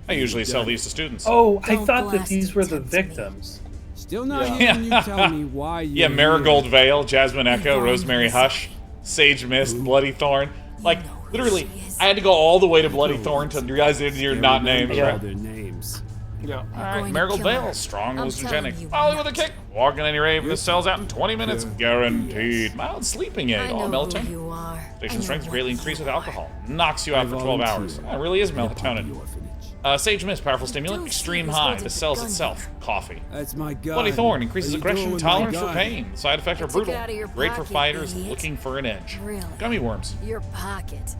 I usually sell these to students. Oh, I Don't thought that blast these were the attempt to me. victims. Still not Yeah. hearing you tell me why you Yeah, Marigold Veil, Jasmine Echo, Yvonne Rosemary Lozati. Hush, Sage Mist, Bloody Thorn. Like, know who literally, she is. I had to go all the way to Bloody Thorn to realize they're not names, Yeah. right? their names. Yeah. Alright, going to Marigold kill her. Veil, strong, I'm hallucinogenic. telling you Volley with a not. kick. Walk in any rave, this sells out in 20 minutes, guaranteed. Mild sleeping aid, I all know melatonin. who you are. Station I know strength what greatly you increased with are. alcohol. Knocks you out for 12 hours. volunteer. It really is At a puppy melatonin. orphanage. Sage Mist, powerful stimulant, Don't extreme see high. who's This holding sells the itself. Coffee. That's my gun. Bloody Thorn increases What are you aggression doing and with my tolerance for gun? pain. Side effects are took it brutal. out of your Great for pocket, fighters idiot. looking for an edge. Really? Gummy worms. Your pocket.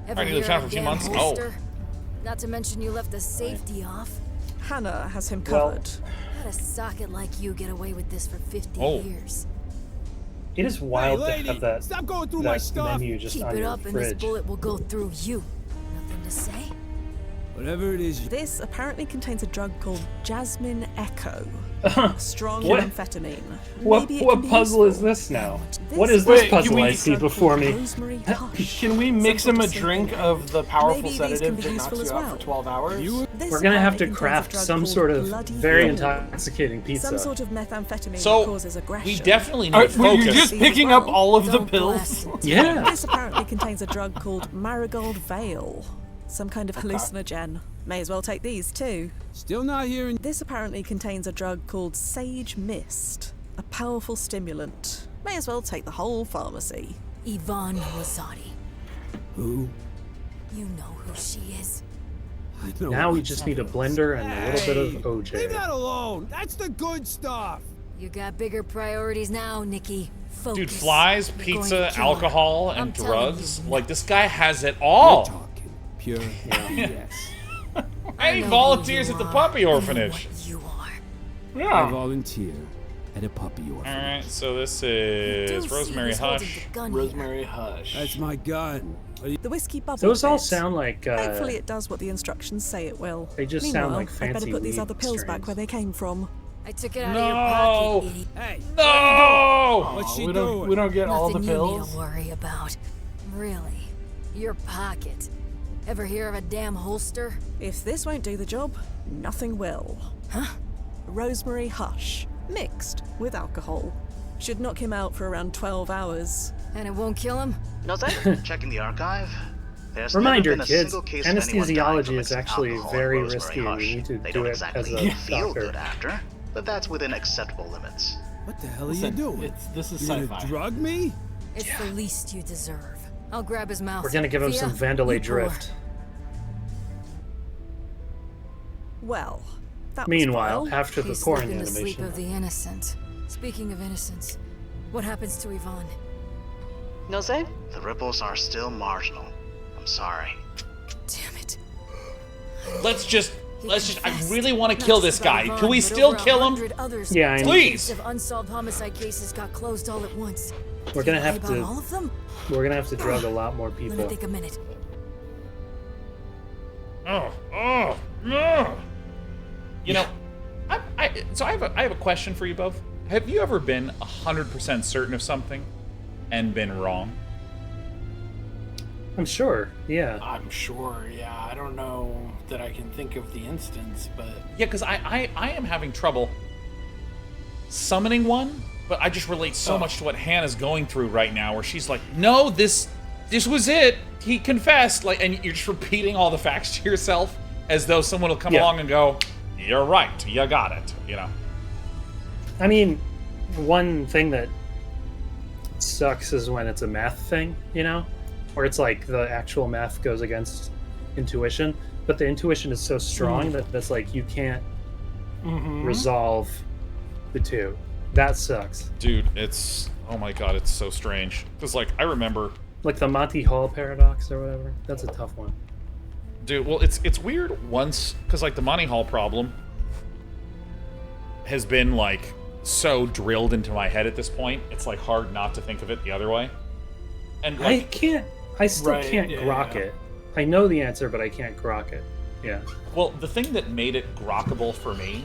Ever Already hear lived town of for a a few damn months. Oh. holster? Not to mention you left the safety off. Hannah has him Well, covered. How'd a socket like you get away with this for 50 Oh. years? It is wild Hey, lady, to have that, stop going through my that stuff. menu just Keep on it your up and this fridge. bullet will go through you. Nothing to say? Whatever it is. This apparently contains a drug called Jasmine Echo. Strong What? amphetamine. What, Maybe it what can be puzzle is useful. this now? This What is is this Wait, puzzle can we- I see before me? Rosemary Hush. Can we mix Some him a sort of drink sleeping of the powerful Maybe these can sedative be that knocks useful you as out well. for 12 hours? This We're gonna have apparently to contains a craft drug some called sort of bloody very thorn. intoxicating pizza. Some sort of methamphetamine So, that causes aggression. we definitely need Were you focus. just picking up all of the Don't pills? blast it. Yeah. This apparently contains a drug called Marigold Veil. Some kind of hallucinogen. May as well take these too. Still not hearing. This apparently contains a drug called Sage Mist. A powerful stimulant. May as well take the whole pharmacy. Yvonne Lozati. Who? You know who she is. I know Now we what- just need a blender and a little bit of Leave OJ. that alone. That's the good stuff. You got bigger priorities now, Nikki. Focus. Dude, flies, You're going pizza, to kill her. alcohol, I'm and telling drugs. you. Like, this guy has it You're all. talking pure yes. And he know who volunteers you at the are. puppy I know orphanage. what you are. I Yeah. volunteer at a puppy orphanage. Alright, so this Do is see Rosemary who's holding Hush. the gun here. Rosemary Hush. That's my gun. What do you- The whiskey bubble. Those all bit. sound like Hopefully it does what the instructions say it will. They just sound Meanwhile, like I'd better fancy put these weed other pills back strains. where they came from. I took it out No. of your pocket, idiot. Hey, No! what's she we doing? don't get all the Nothing you need pills. to worry about. Really. Your pocket. Ever hear of a damn holster? If this won't do the job, nothing will. Huh? Rosemary Hush, mixed with alcohol. Should knock him out for around 12 hours. And it won't kill him? Nose? Checking the archive. There's Reminder, never been a kids, single case of anyone dying anesthesiology from is mixing actually alcohol very and Rosemary risky, and Hush. you need to They do don't it exactly as a feel doctor. good after, but that's within acceptable limits. What the hell are you Listen, doing? this is You gonna sci-fi. drug me? It's the least you deserve. I'll grab his mouth. We're gonna give him Thea, some Vandalay you pour. drift. Well, that Meanwhile, was vile. after the He's pouring sleeping the sleep animation, of the innocent. Speaking of innocence, what happens to Yvonne? Nose? The ripples are still marginal. I'm sorry. Damn it. I really want to kill this guy. Can we still kill him? Yeah, I know. Please. Of unsolved homicide cases got closed all at once. we're Did gonna you lie have about to all of them? drug a lot more Let me people. take a minute. Oh. You know, so I have a question for you both. Have you ever been 100% certain of something and been wrong? I'm sure. Yeah. I'm sure, yeah. I don't know that I can think of the instance, but Yeah, because I am having trouble summoning one, but I just relate so much to what Hannah's going through right now, where she's like, no, this was it. He confessed, like, and you're just repeating all the facts to yourself as though someone will come along and go, you're right, you got it, you know. I mean, one thing that sucks is when it's a math thing, you know? Where it's like the actual math goes against intuition, but the intuition is so strong that that's like you can't resolve the two. That sucks. Dude, it's, oh my god, it's so strange. Because, like, I remember... Like the Monty Hall paradox or whatever. That's a tough one. Dude, well, it's weird once, because, like, the Monty Hall problem has been, like, so drilled into my head at this point, it's, like, hard not to think of it the other way. And, like, I still Right, can't yeah, grok yeah. it. I know the answer, but I can't grok it. Yeah. well, the thing that made it grokkable for me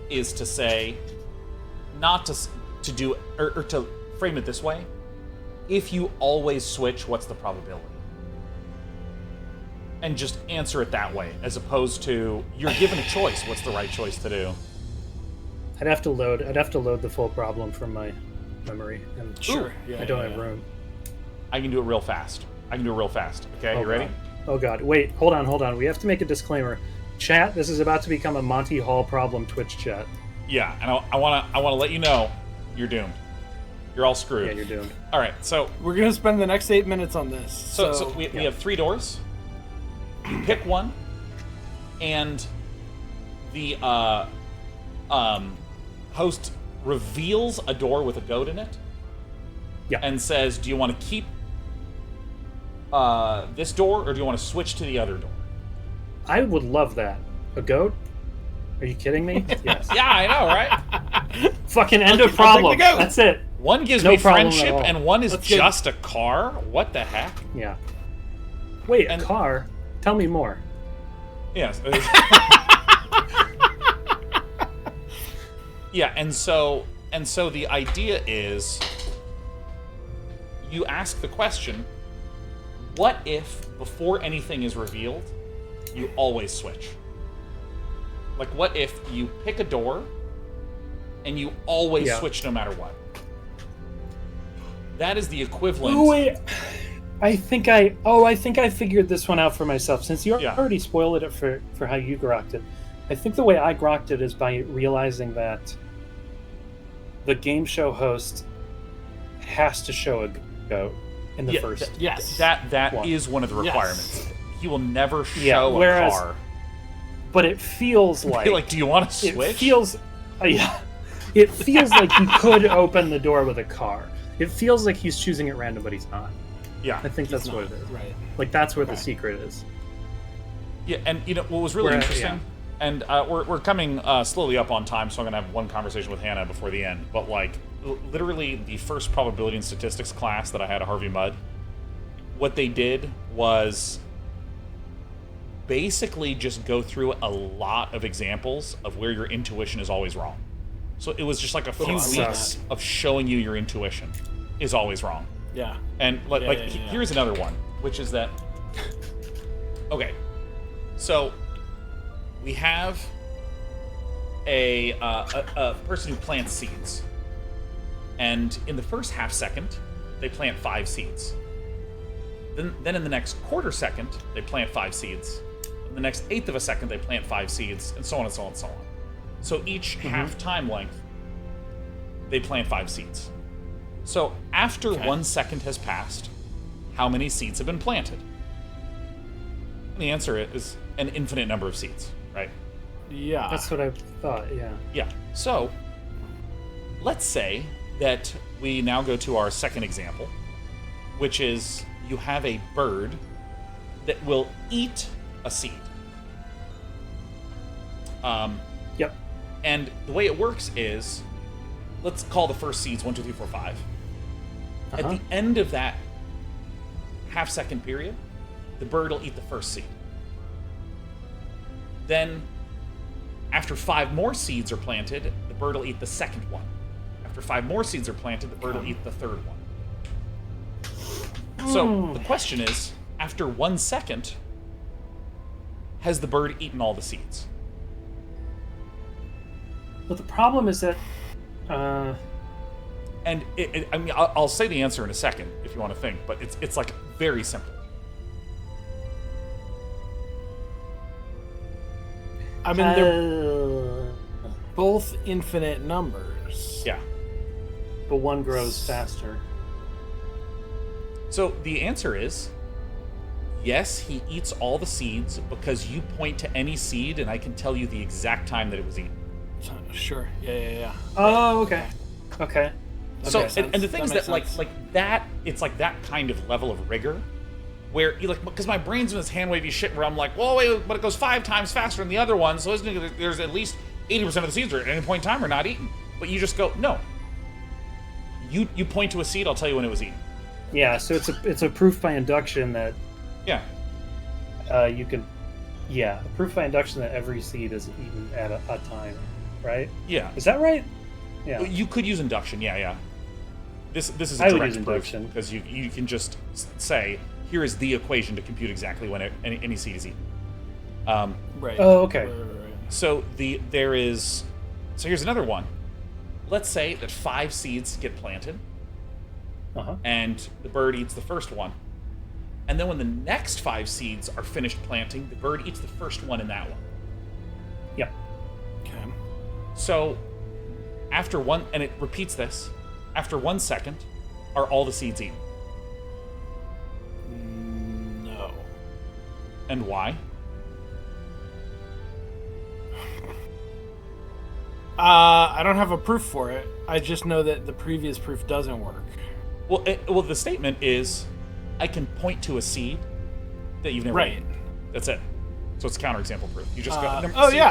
is to say, not to do, or to frame it this way. if you always switch, what's the probability? And just answer it that way, as opposed to you're given a choice. What's the right choice to do? I'd have to load the full problem from my memory, and Sure. I don't have room. I can do it real fast. Okay, you ready? God. Oh God! Wait, hold on. We have to make a disclaimer. Chat, this is about to become a Monty Hall problem Twitch chat. Yeah, and I wanna let you know, you're doomed. You're all screwed. Yeah, you're doomed. All right, so We're gonna spend the next 8 minutes on this. So we have 3 doors. You pick one, and the host reveals a door with a goat in it. Yeah. And says, "Do you want to keep this door, or do you want to switch to the other door?" I would love that. A goat? Are you kidding me? Yes. Yeah, I know, right? Fucking end of problem. That's it. One gives No me problem at friendship, all. and one is That's good. just a car. What the heck? Yeah. Wait, a car? Tell me more. Yes. Yeah, and so the idea is, you ask the question, what if before anything is revealed, you always switch? Like, what if you pick a door and you always switch no matter what? That is the equivalent. Oh wait, I think I figured this one out for myself. Since you already spoiled it for how you grokked it, I think the way I grokked it is by realizing that the game show host has to show a goat in the first. That is one of the requirements. He will never show a car. But it feels like like, do you want to switch? It feels, it feels like he could open the door with a car. It feels like he's choosing at random, but he's not. Yeah, I think that's what it is. Right. Like that's where the secret is. Yeah, and you know what was really interesting, and we're coming slowly up on time, so I'm gonna have one conversation with Hannah before the end. But like, literally, the first probability and statistics class that I had at Harvey Mudd, what they did was basically just go through a lot of examples of where your intuition is always wrong. So it was just like a few weeks of showing you your intuition is always wrong. Yeah. And here's another one, which is that, okay, so we have a person who plants seeds, and in the first half second, they plant 5 seeds. Then in the next quarter second, they plant 5 seeds. In the next eighth of a second, they plant 5 seeds, and so on and so on and so on. So each half time length, they plant 5 seeds. So after 1 second has passed, how many seeds have been planted? And the answer is an infinite number of seeds, right? Yeah. That's what I thought, yeah. Yeah. So let's say that we now go to our second example, which is you have a bird that will eat a seed. Yep. And the way it works is, let's call the first seeds 1, 2, 3, 4, 5. At the end of that half second period, the bird will eat the first seed. Then, after 5 more seeds are planted, the bird will eat the second one. After 5 more seeds are planted, the bird will eat the third one. So the question is, after 1 second, has the bird eaten all the seeds? But the problem is that, and I mean, I'll say the answer in a second if you want to think, but it's like very simple. I mean, they're both infinite numbers. Yeah. But one grows faster. So the answer is, yes, he eats all the seeds because you point to any seed and I can tell you the exact time that it was eaten. Sure. Yeah. Oh, okay. Okay. So, and the thing is that like that, it's like that kind of level of rigor where you like, because my brain's in this hand wavy shit where I'm like, well, wait, but it goes 5 times faster than the other one, so there's at least 80% of the seeds at any point in time are not eaten. But you just go, no. You point to a seed, I'll tell you when it was eaten. Yeah, so it's a proof by induction that you can a proof by induction that every seed is eaten at a time, right? Yeah. Is that right? Yeah. You could use induction, yeah. This is I a would direct use proof induction. because you can just say, here is the equation to compute exactly when any seed is eaten. Right. Oh, okay. Right. So here's another one. Let's say that 5 seeds get planted, and the bird eats the first one. And then when the next 5 seeds are finished planting, the bird eats the first one in that one. Yep. Okay. So after one, and it repeats this, after 1 second, are all the seeds eaten? No. And why? I don't have a proof for it. I just know that the previous proof doesn't work. Well, the statement is, I can point to a seed that you've never eaten. That's it. So it's counterexample proof. You just go.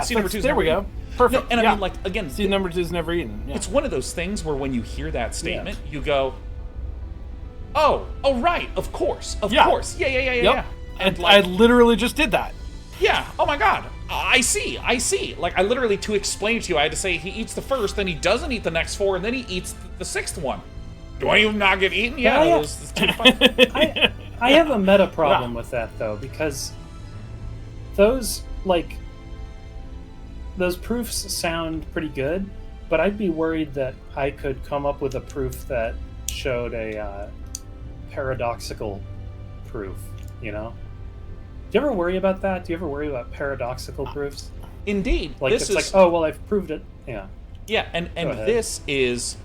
Seed number 2 is there we go. Perfect. No, and I mean, like, again, seed number 2 is never eaten. Yeah. It's one of those things where when you hear that statement, you go, "Oh, right, of course, course, yeah." And I literally just did that. Yeah. Oh my God. I see. Like, I literally, to explain it to you, I had to say he eats the first, then he doesn't eat the next 4, and then he eats the 6th one. Do any of them not get eaten? Yeah. It's 2 to 5. I have a meta problem with that, though, because those proofs sound pretty good, but I'd be worried that I could come up with a proof that showed a paradoxical proof, you know? Do you ever worry about that? Do you ever worry about paradoxical proofs? Indeed. Like, it's like, oh, well, I've proved it. Yeah. Yeah, and this is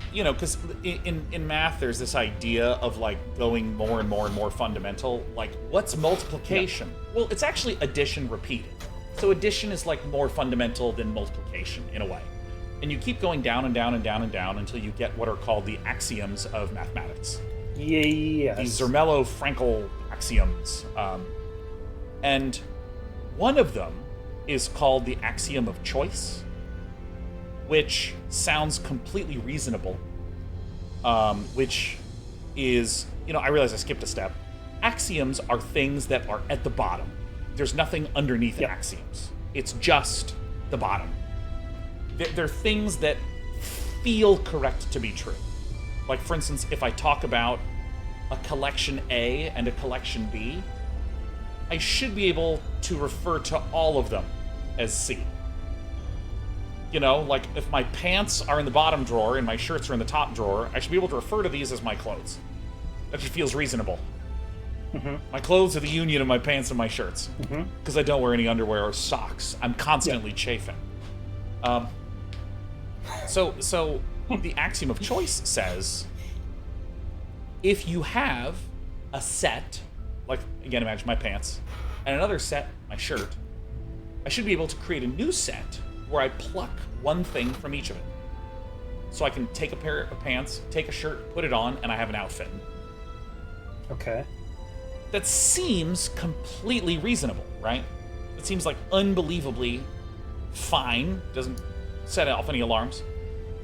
because in math there's this idea of like going more and more and more fundamental. Like, what's multiplication? Yeah. Well, it's actually addition repeated. So addition is like more fundamental than multiplication in a way. And you keep going down and down and down and down until you get what are called the axioms of mathematics. Yes. These Zermelo-Fraenkel axioms. And one of them is called the axiom of choice, which sounds completely reasonable, which is, I realize I skipped a step. Axioms are things that are at the bottom. There's nothing underneath axioms. It's just the bottom. They're things that feel correct to be true. Like, for instance, if I talk about a collection A and a collection B, I should be able to refer to all of them as C. Like, if my pants are in the bottom drawer and my shirts are in the top drawer, I should be able to refer to these as my clothes. That just feels reasonable. Mm-hmm. My clothes are the union of my pants and my shirts. Because I don't wear any underwear or socks. I'm constantly chafing. So the axiom of choice says, if you have a set, like, again, imagine my pants, and another set, my shirt, I should be able to create a new set where I pluck one thing from each of it. So I can take a pair of pants, take a shirt, put it on, and I have an outfit. Okay. That seems completely reasonable, right? It seems like unbelievably fine, doesn't set off any alarms.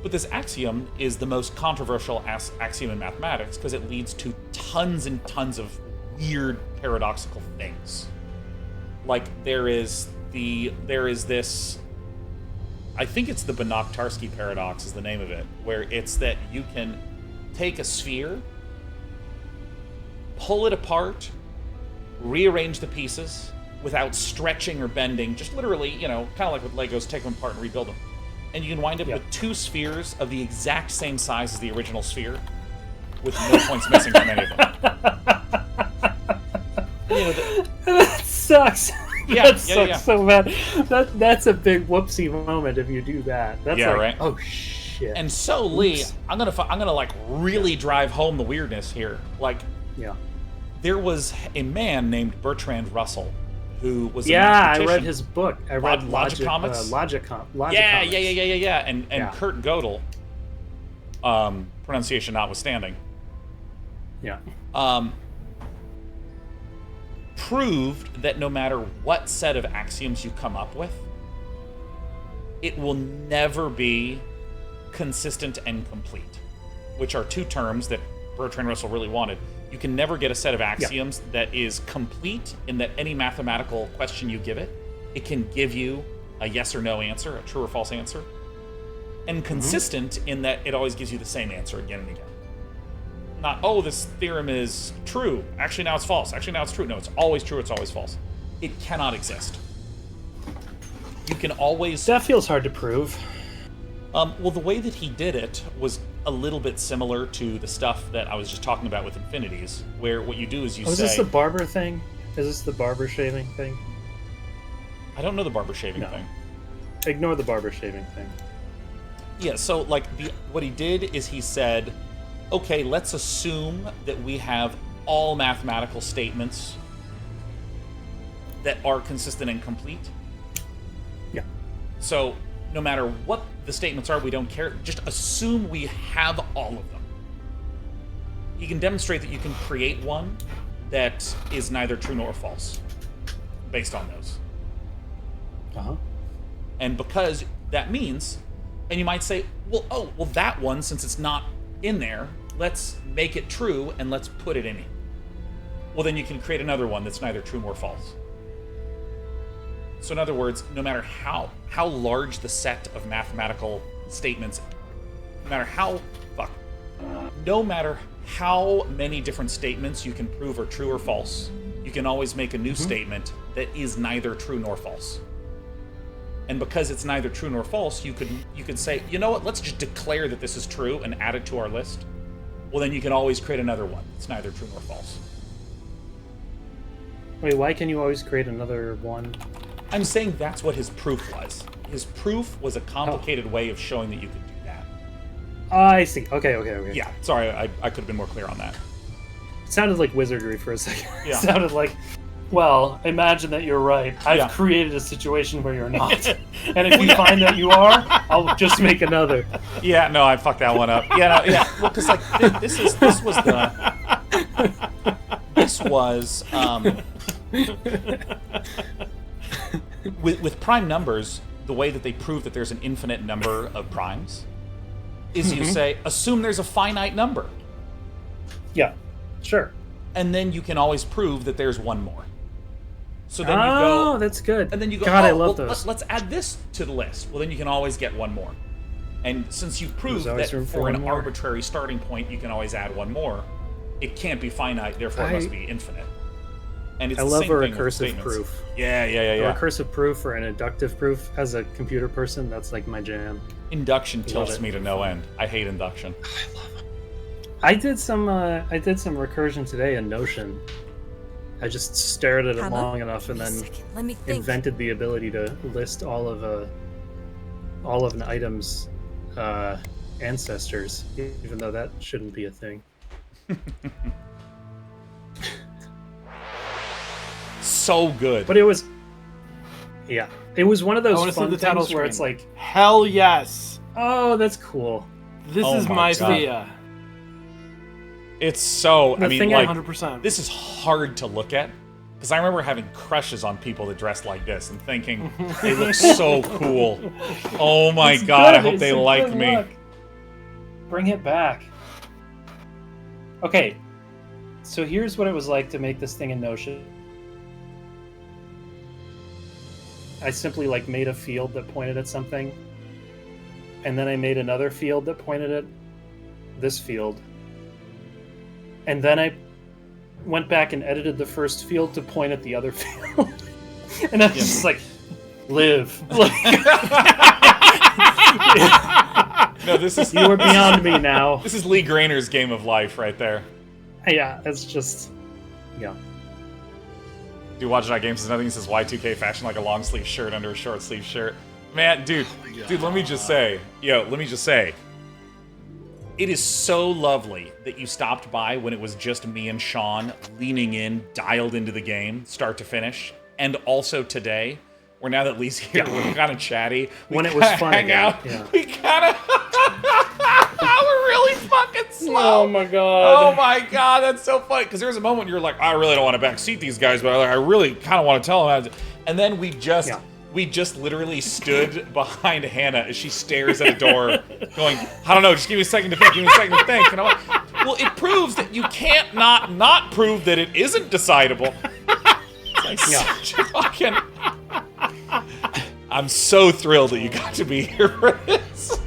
But this axiom is the most controversial axiom in mathematics because it leads to tons and tons of weird paradoxical things. Like, there is this, I think it's the Banach-Tarski paradox is the name of it, where it's that you can take a sphere, pull it apart, rearrange the pieces without stretching or bending, just literally, kind of like with Legos, take them apart and rebuild them. And you can wind up with 2 spheres of the exact same size as the original sphere, with no points missing from any of them. That sucks. Yeah, that sucks so bad. That's a big whoopsie moment if you do that. That's right. Oh shit. And so, Lee, I'm gonna like really drive home the weirdness here. Like, there was a man named Bertrand Russell who was a mathematician. I read his book. I read Logicomics. Logicomics. Yeah. And Kurt Gödel, pronunciation notwithstanding. Yeah. Proved that no matter what set of axioms you come up with, it will never be consistent and complete, which are 2 terms that Bertrand Russell really wanted. You can never get a set of axioms that is complete in that any mathematical question you give it, it can give you a yes or no answer, a true or false answer. and consistent in that it always gives you the same answer again and again. Not, oh, this theorem is true. Actually, now it's false. Actually, now it's true. No, it's always true. It's always false. It cannot exist. You can always... That feels hard to prove. Well, the way that he did it was a little bit similar to the stuff that I was just talking about with infinities, where what you do is you say... Is this the barber thing? Is this the barber shaving thing? I don't know the barber shaving thing. Ignore the barber shaving thing. Yeah, so, like, what he did is he said, okay, let's assume that we have all mathematical statements that are consistent and complete. Yeah. So, no matter what the statements are, we don't care. Just assume we have all of them. You can demonstrate that you can create one that is neither true nor false based on those. Uh-huh. And because that means, and you might say, well, that one, since it's not in there, let's make it true and let's put it in here. Well, then you can create another one that's neither true nor false. So in other words, no matter how large the set of mathematical statements, no matter how many different statements you can prove are true or false, you can always make a new statement that is neither true nor false. And because it's neither true nor false, you could say, you know what, let's just declare that this is true and add it to our list. Well, then you can always create another one that's neither true nor false. Wait, why can you always create another one? I'm saying that's what his proof was. His proof was a complicated way of showing that you could do that. I see. Okay. Yeah, sorry, I could have been more clear on that. It sounded like wizardry for a second. Yeah. It sounded like, well, imagine that you're right. I've created a situation where you're not. And if you find that you are, I'll just make another. Yeah, no, I fucked that one up. Yeah, no, yeah. Well, because like this was with prime numbers, the way that they prove that there's an infinite number of primes is you say, assume there's a finite number. Yeah, sure. And then you can always prove that there's one more. So then you go... Oh, that's good. And then you go, God, I love those. Let's add this to the list. Well, then you can always get one more. And since you've proved that for an arbitrary starting point, you can always add one more, it can't be finite, therefore it must be infinite. And it's I love a recursive proof. Yeah. A recursive proof or an inductive proof as a computer person, that's like my jam. Induction tilts me to no end. I hate induction. I love it. I did some recursion today in Notion. I just stared at it long enough and then invented the ability to list all of an item's ancestors, even though that shouldn't be a thing. So good. But it was one of those fun things where it's like, hell yes. Oh, that's cool. This is my Thea. It's so, I mean, like, 100%. This is hard to look at, because I remember having crushes on people that dressed like this and thinking, they look so cool. Oh my god, I hope they like me. Look. Bring it back. Okay, so here's what it was like to make this thing in Notion. I simply made a field that pointed at something, and then I made another field that pointed at this field. And then I went back and edited the first field to point at the other field. And I was just like, live. No, this is... You are beyond me now. This is Lee Grainer's game of life right there. Yeah, it's just... Yeah. Dude, WadjetEyeGames says nothing. He says Y2K fashion like a long sleeve shirt under a short sleeve shirt. Man, dude, let me just say, it is so lovely that you stopped by when it was just me and Sean leaning in, dialed into the game, start to finish. And also today, where now that Lee's here, we're kind of chatty. When it was fun hang again. out. Yeah. We kind of... We're really fucking slow. Oh my god. Oh my god, that's so funny. Because there's a moment you're like, I really don't want to backseat these guys, but I really kind of want to tell them how to... And then we just... Yeah. We just literally stood behind Hannah as she stares at a door, going, I don't know, just give me a second to think, And I'm like, well, it proves that you can't not prove that it isn't decidable. It's like such a fucking... I'm so thrilled that you got to be here for this.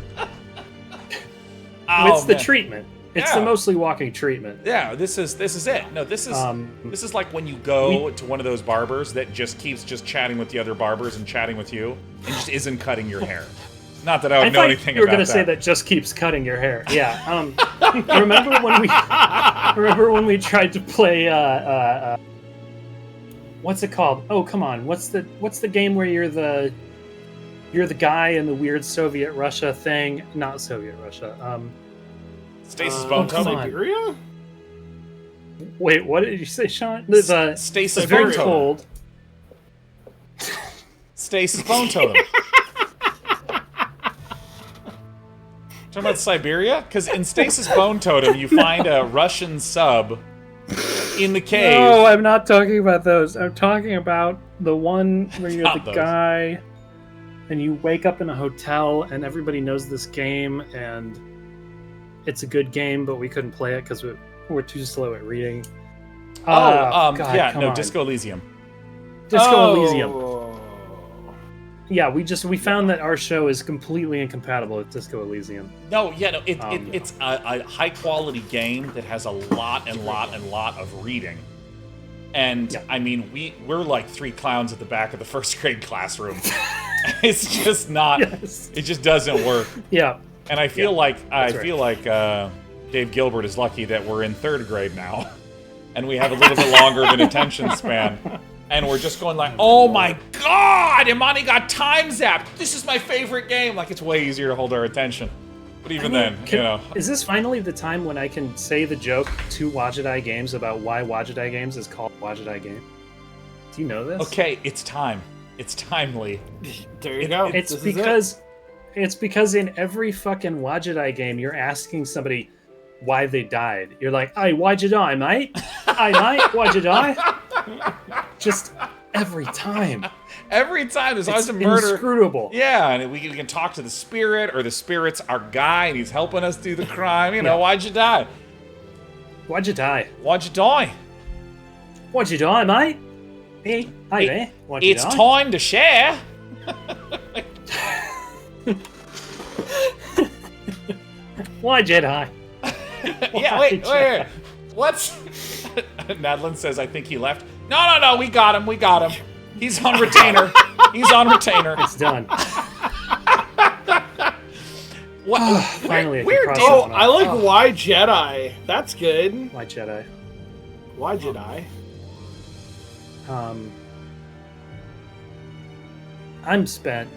Oh, it's the man. treatment. It's Yeah. the mostly walking treatment. Yeah, this is it. No, this is like when you go to one of those barbers that just keeps just chatting with the other barbers and chatting with you and just isn't cutting your hair. Not that I would know anything about that. You were gonna say that just keeps cutting your hair. Yeah. Remember when we tried to play what's it called? Oh, come on. What's the game where you're the guy in the weird Soviet Russia thing? Not Soviet Russia. Stasis Bone Totem? Siberia? Wait, what did you say, Sean? There's a Stasis very Bone Totem. cold. Stasis Bone Totem. Talking about Siberia? Because in Stasis Bone Totem, you find a Russian sub in the cave. No, I'm not talking about those. I'm talking about the one where you're the those. guy and you wake up in a hotel and everybody knows this game and it's a good game, but we couldn't play it because we're too slow at reading. God, yeah, come no, on. Disco Elysium. Disco Elysium. Yeah, we found that our show is completely incompatible with Disco Elysium. No, yeah, no, it's a high quality game that has a lot of reading. And I mean, we're like three clowns at the back of the first grade classroom. It's just not. Yes. It just doesn't work. Yeah. And I feel like right. Dave Gilbert is lucky that we're in third grade now, and we have a little bit longer of an attention span. And we're just going like, oh my god, Imani got time zapped. This is my favorite game. Like, it's way easier to hold our attention. But even then, you know. Is this finally the time when I can say the joke to WadjetEyeGames about why WadjetEyeGames is called WadjetEyeGame? Do you know this? Okay, it's time. It's timely. There you go. It's because in every fucking WadjetEye game, you're asking somebody why they died. You're like, "Hey, why'd you die, mate? Hey, mate, why'd you die?" Just every time. Every time there's always a murder. Inscrutable. Yeah, and we can talk to the spirit, or the spirit's our guy, and he's helping us do the crime. You know, why'd you die? Why'd you die? Why'd you die? Why'd you die, mate? Hey there. Why'd you die? It's time to share. Why'd you die? Yeah, wait. What's... Nadlin says, I think he left. No, we got him. He's on retainer. It's done. What? Finally, I like Why Jedi. That's good. Why Jedi? Why Jedi? I'm spent.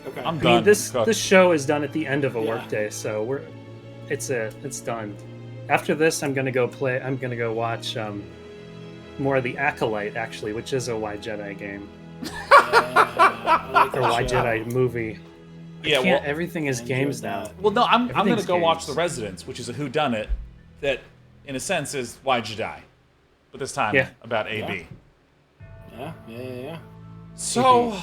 Okay. I'm I done. mean, this show is done at the end of a workday, so it's done. After this, I'm gonna go watch more of the Acolyte, actually, which is a Why Jedi game. Or Why Jedi movie. Yeah, everything is games now. Well, no, I'm gonna go watch games. The Residents, which is a whodunit that, in a sense, is Why'd You Die? But this time about AB. Yeah. So,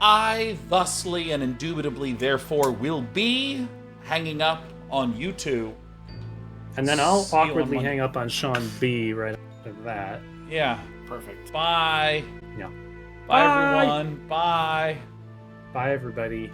I thusly and indubitably, therefore, will be hanging up on YouTube. And then I'll See you on awkwardly Monday. hang up on Sean B right after that. Yeah. Perfect. Bye. Yeah. Bye, everyone. Bye. Bye, everybody.